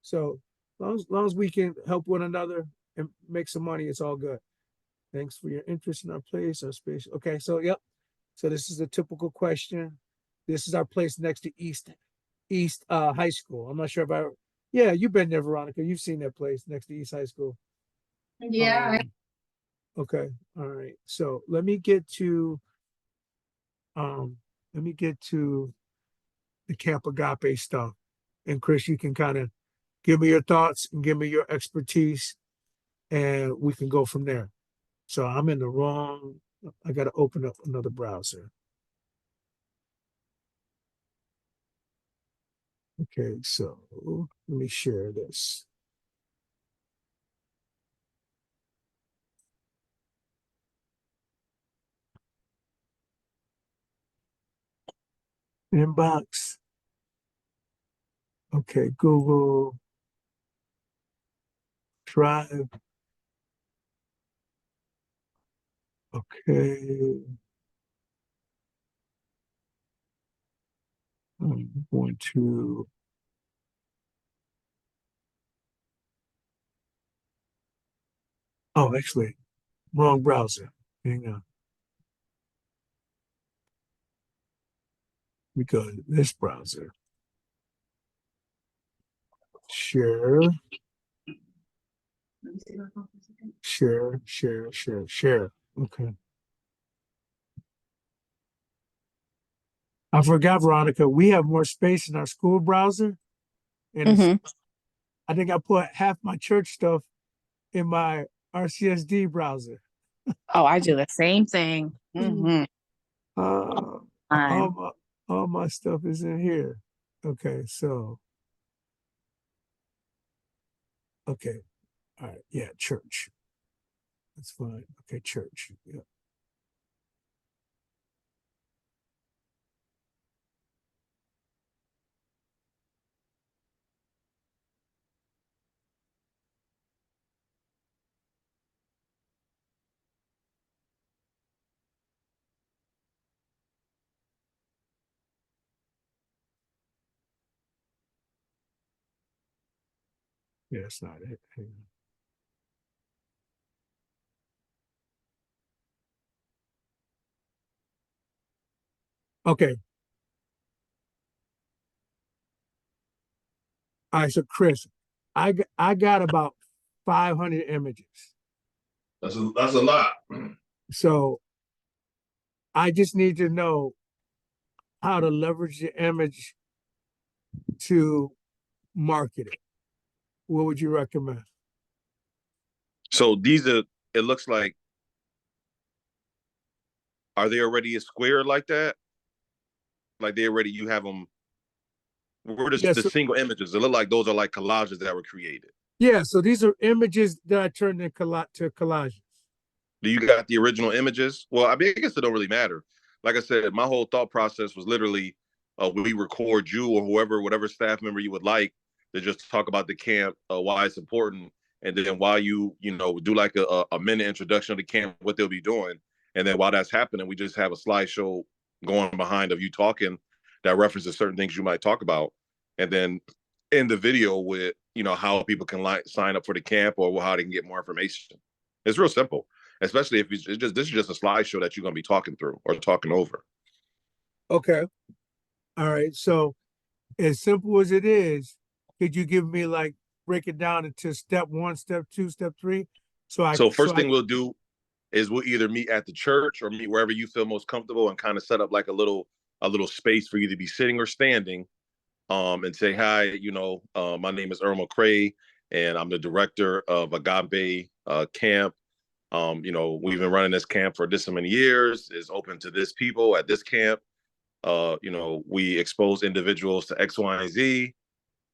So long as we can help one another and make some money, it's all good. Thanks for your interest in our place, our space. Okay, so yep. So this is a typical question. This is our place next to East High School. I'm not sure if yeah, you've been there, Veronica. You've seen that place next to East High School.
Yeah.
Okay. All right. So let me get to the Camp Agape stuff. And Chris, you can kind of give me your thoughts and give me your expertise, and we can go from there. So I'm in the wrong, I got to open up another browser. Okay, so let me share this. Inbox. Okay, Google Drive. Okay. I'm going to actually, wrong browser. Hang on. We go to this browser. Share. Share. Okay. I forgot, Veronica, we have more space in our school browser. And I think I put half my church stuff in my RCSD browser.
Oh, I do the same thing.
Uh,
Time.
all my stuff is in here. Okay, so okay. All right, yeah, church. That's fine. Okay, church. Yeah. Yeah, that's not it. Hang on. Okay. All right, so Chris, I got about 500 images.
That's a lot.
So I just need to know how to leverage the image to market it. What would you recommend?
So it looks like, are they already a square like that? Like you have them, were the
Yes.
single images? It look like those are like collages that were created.
Yeah, so these are images that I turned to collages.
Do you got the original images? Well, I mean, I guess it don't really matter. Like I said, my whole thought process was literally, we record you or whatever staff member you would like to just talk about the camp, why it's important, and then while you do like a minute introduction of the camp, what they'll be doing, and then while that's happening, we just have a slideshow going behind of you talking that references certain things you might talk about, and then in the video with how people can sign up for the camp or how they can get more information. It's real simple. Especially if this is just a slideshow that you're going to be talking through or talking over.
Okay. All right. So as simple as it is, could you give me break it down into step 1, step 2, step 3?
So first thing we'll do is we'll either meet at the church or meet wherever you feel most comfortable and kind of set up like a little space for you to be sitting or standing, and say, hi, my name is Irma Cray and I'm the director of Agape Camp. You know, we've been running this camp for this many years. It's open to this people at this camp. You know, we expose individuals to X, Y, and Z.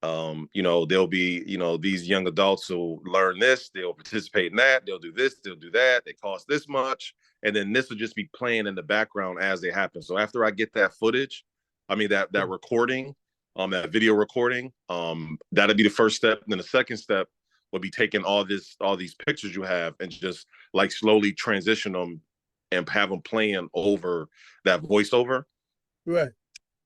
You know, there'll be, you know, these young adults who learn this, they'll participate in that, they'll do this, they'll do that, they cost this much. And then this will just be playing in the background as they happen. So after I get that footage, I mean that recording, that video recording, that'll be the first step. And then the second step will be taking all these pictures you have and just like slowly transition them and have them playing over that voiceover.
Right.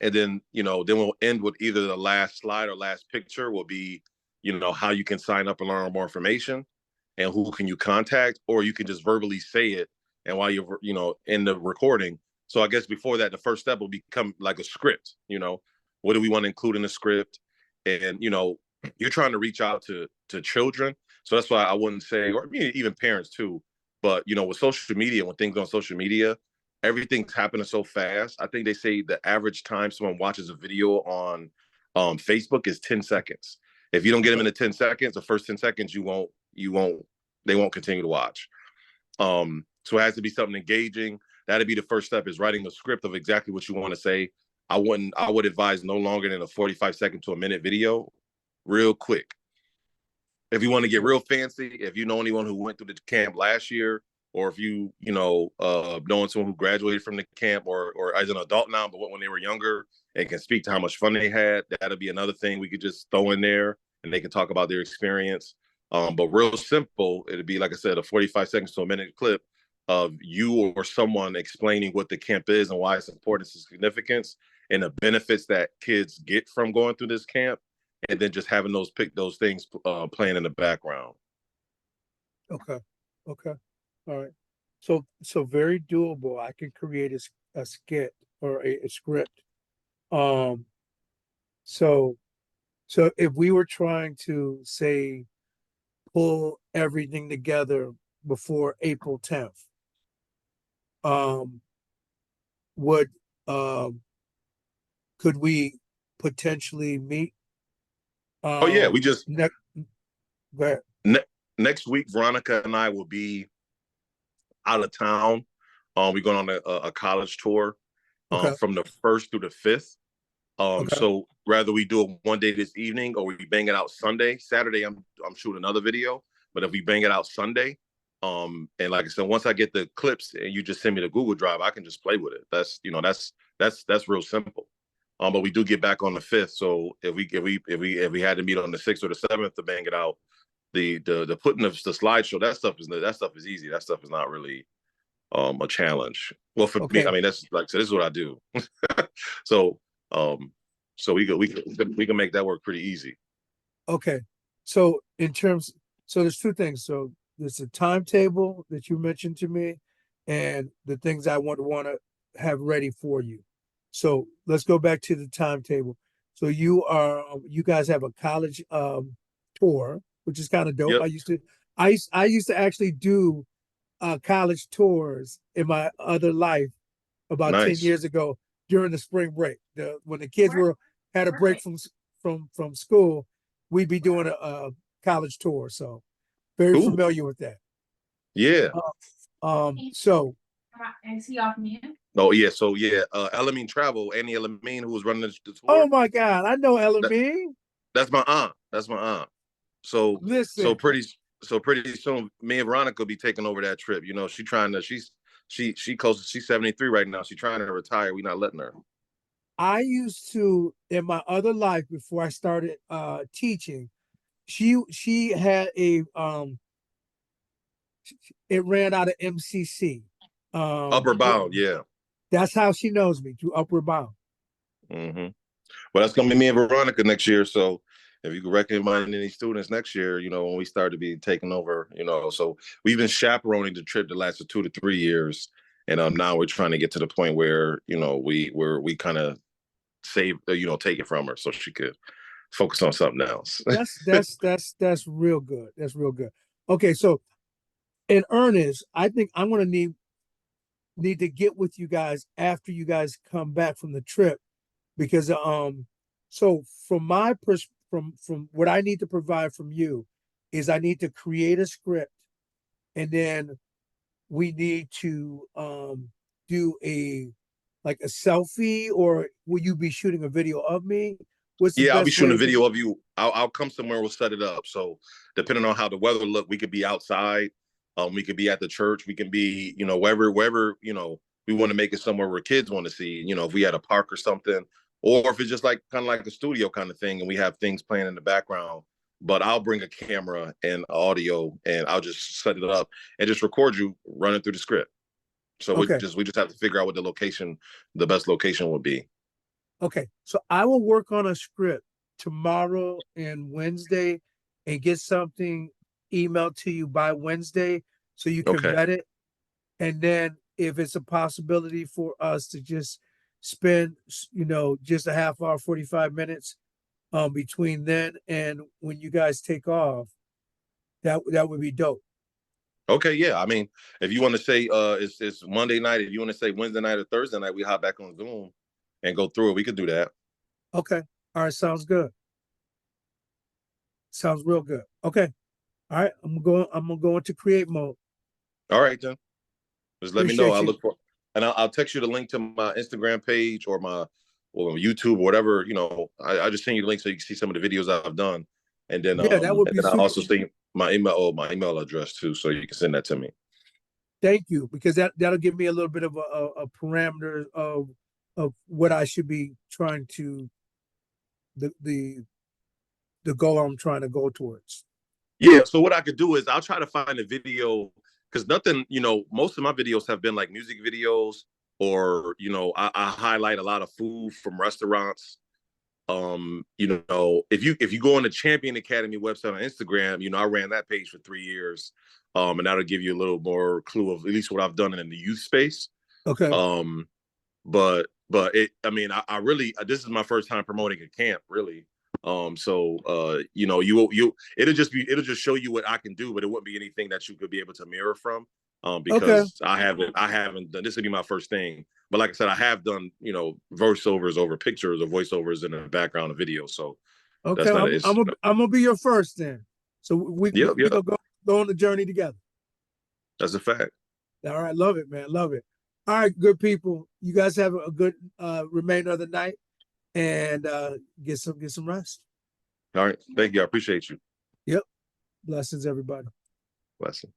And then, you know, then we'll end with either the last slide or last picture will be, you know, how you can sign up and learn more information and who can you contact, or you can just verbally say it. And while you're, you know, in the recording. So I guess before that, the first step will become like a script, you know, what do we want to include in the script? And, you know, you're trying to reach out to children. So that's why I wouldn't say, or even parents too, but, you know, with social media, when things on social media, everything's happening so fast. I think they say the average time someone watches a video on Facebook is 10 seconds. If you don't get them into 10 seconds, the first 10 seconds, they won't continue to watch. So it has to be something engaging. That'd be the first step, is writing a script of exactly what you want to say. I would advise no longer than a 45-second to a minute video, real quick. If you want to get real fancy, if you know anyone who went through the camp last year, or if you knowing someone who graduated from the camp or as an adult now, but when they were younger and can speak to how much fun they had, that'll be another thing we could just throw in there and they can talk about their experience. But real simple, it'd be, like I said, a 45 seconds to a minute clip of you or someone explaining what the camp is and why it's important, its significance, and the benefits that kids get from going through this camp, and then just having those things playing in the background.
Okay. All right. So very doable. I can create a skit or a script. So if we were trying to, say, pull everything together before April 10th, could we potentially meet?
Oh yeah, we just
next. Go ahead.
Next week, Veronica and I will be out of town. We're going on a college tour from the 1st through the 5th. So rather we do it one day this evening, or we bang it out Sunday. Saturday, I'm shooting another video. But if we bang it out Sunday, and like I said, once I get the clips and you just send me the Google Drive, I can just play with it. That's real simple. But we do get back on the 5th. So if we had to meet on the 6th or the 7th to bang it out, the putting of the slideshow, that stuff is easy. That stuff is not really a challenge. Well, for me, I mean, that's like, so this is what I do. So we can make that work pretty easy.
Okay. So there's two things. So there's a timetable that you mentioned to me and the things I want to have ready for you. So let's go back to the timetable. So you guys have a college tour, which is kind of dope.
Yep.
I used to actually do college tours in my other life about 10 years ago during the spring break. When the kids had a break from school, we'd be doing a college tour. So very familiar with that.
Yeah.
So
Is he off mute?
Oh yeah, so yeah, Elamine Travel, Annie Elamine, who was running the tour.
Oh my God, I know Elamine.
That's my aunt. So
listen,
so pretty soon, me and Veronica will be taking over that trip. You know, she's close. She's 73 right now. She's trying to retire. We're not letting her.
I used to, in my other life before I started teaching, she had a it ran out of MCC.
Upper Bound, yeah.
That's how she knows me, through Upward Bound.
Mm-hmm. Well, that's gonna be me and Veronica next year. So if you can recommend any students next year, you know, when we start to be taking over, you know, so we've been chaperoning the trip the last 2 to 3 years, and now we're trying to get to the point where, you know, we kind of save, you know, take it from her so she could focus on something else.
That's real good. That's real good. Okay, so in earnest, I think I'm gonna need to get with you guys after you guys come back from the trip, because so from my from what I need to provide from you is I need to create a script, and then we need to do like a selfie, or will you be shooting a video of me? What's the
Yeah, I'll be
best
shooting
way
a
to-
video of you. I'll come somewhere. We'll set it up. So depending on how the weather look, we could be outside. We could be at the church. We can be, wherever, we want to make it somewhere where kids want to see. If we had a park or something, or if it's just like kind of like a studio kind of thing, and we have things playing in the background. But I'll bring a camera and audio, and I'll just set it up and just record you running through the script. So
Okay.
we just have to figure out what the best location would be.
Okay, so I will work on a script tomorrow and Wednesday and get something emailed to you by Wednesday so you can
Okay.
vet it. And then if it's a possibility for us to just spend, just a half hour, 45 minutes between then and when you guys take off, that would be dope.
Okay, yeah. I mean, if you want to say it's Monday night, if you want to say Wednesday night or Thursday night, we hop back on Zoom and go through it. We could do that.
Okay. All right, sounds good. Sounds real good. Okay. All right, I'm gonna go into create mode.
All right, then. Just let me know.
Appreciate
I'll
you.
look for, and I'll text you the link to my Instagram page or YouTube or whatever. I just send you the link so you can see some of the videos I've done, and then
Yeah, that would be
I
super.
also send you my email address too, so you can send that to me.
Thank you, because that'll give me a little bit of a parameter of what I should be trying to the goal I'm trying to go towards.
Yeah. So what I could do is I'll try to find a video because nothing, most of my videos have been like music videos or, I highlight a lot of food from restaurants. If you go on the Champion Academy website on Instagram, I ran that page for 3 years. And that'll give you a little more clue of at least what I've done in the youth space.
Okay.
But I really, this is my first time promoting a camp, really. It'll just show you what I can do, but it wouldn't be anything that you could be able to mirror from. Because I haven't done, this would be my first thing. But like I said, I have done, voiceovers over pictures or voiceovers in the background of video. So
Okay,
that's not an
I'm
issue.
gonna be your first then. So we
Yep.
gonna go on the journey together.
That's a fact.
All right, love it, man, love it. All right, good people. You guys have a good remainder of the night and get some rest.
All right. Thank you. I appreciate you.
Yep. Blessings, everybody.
Blessings.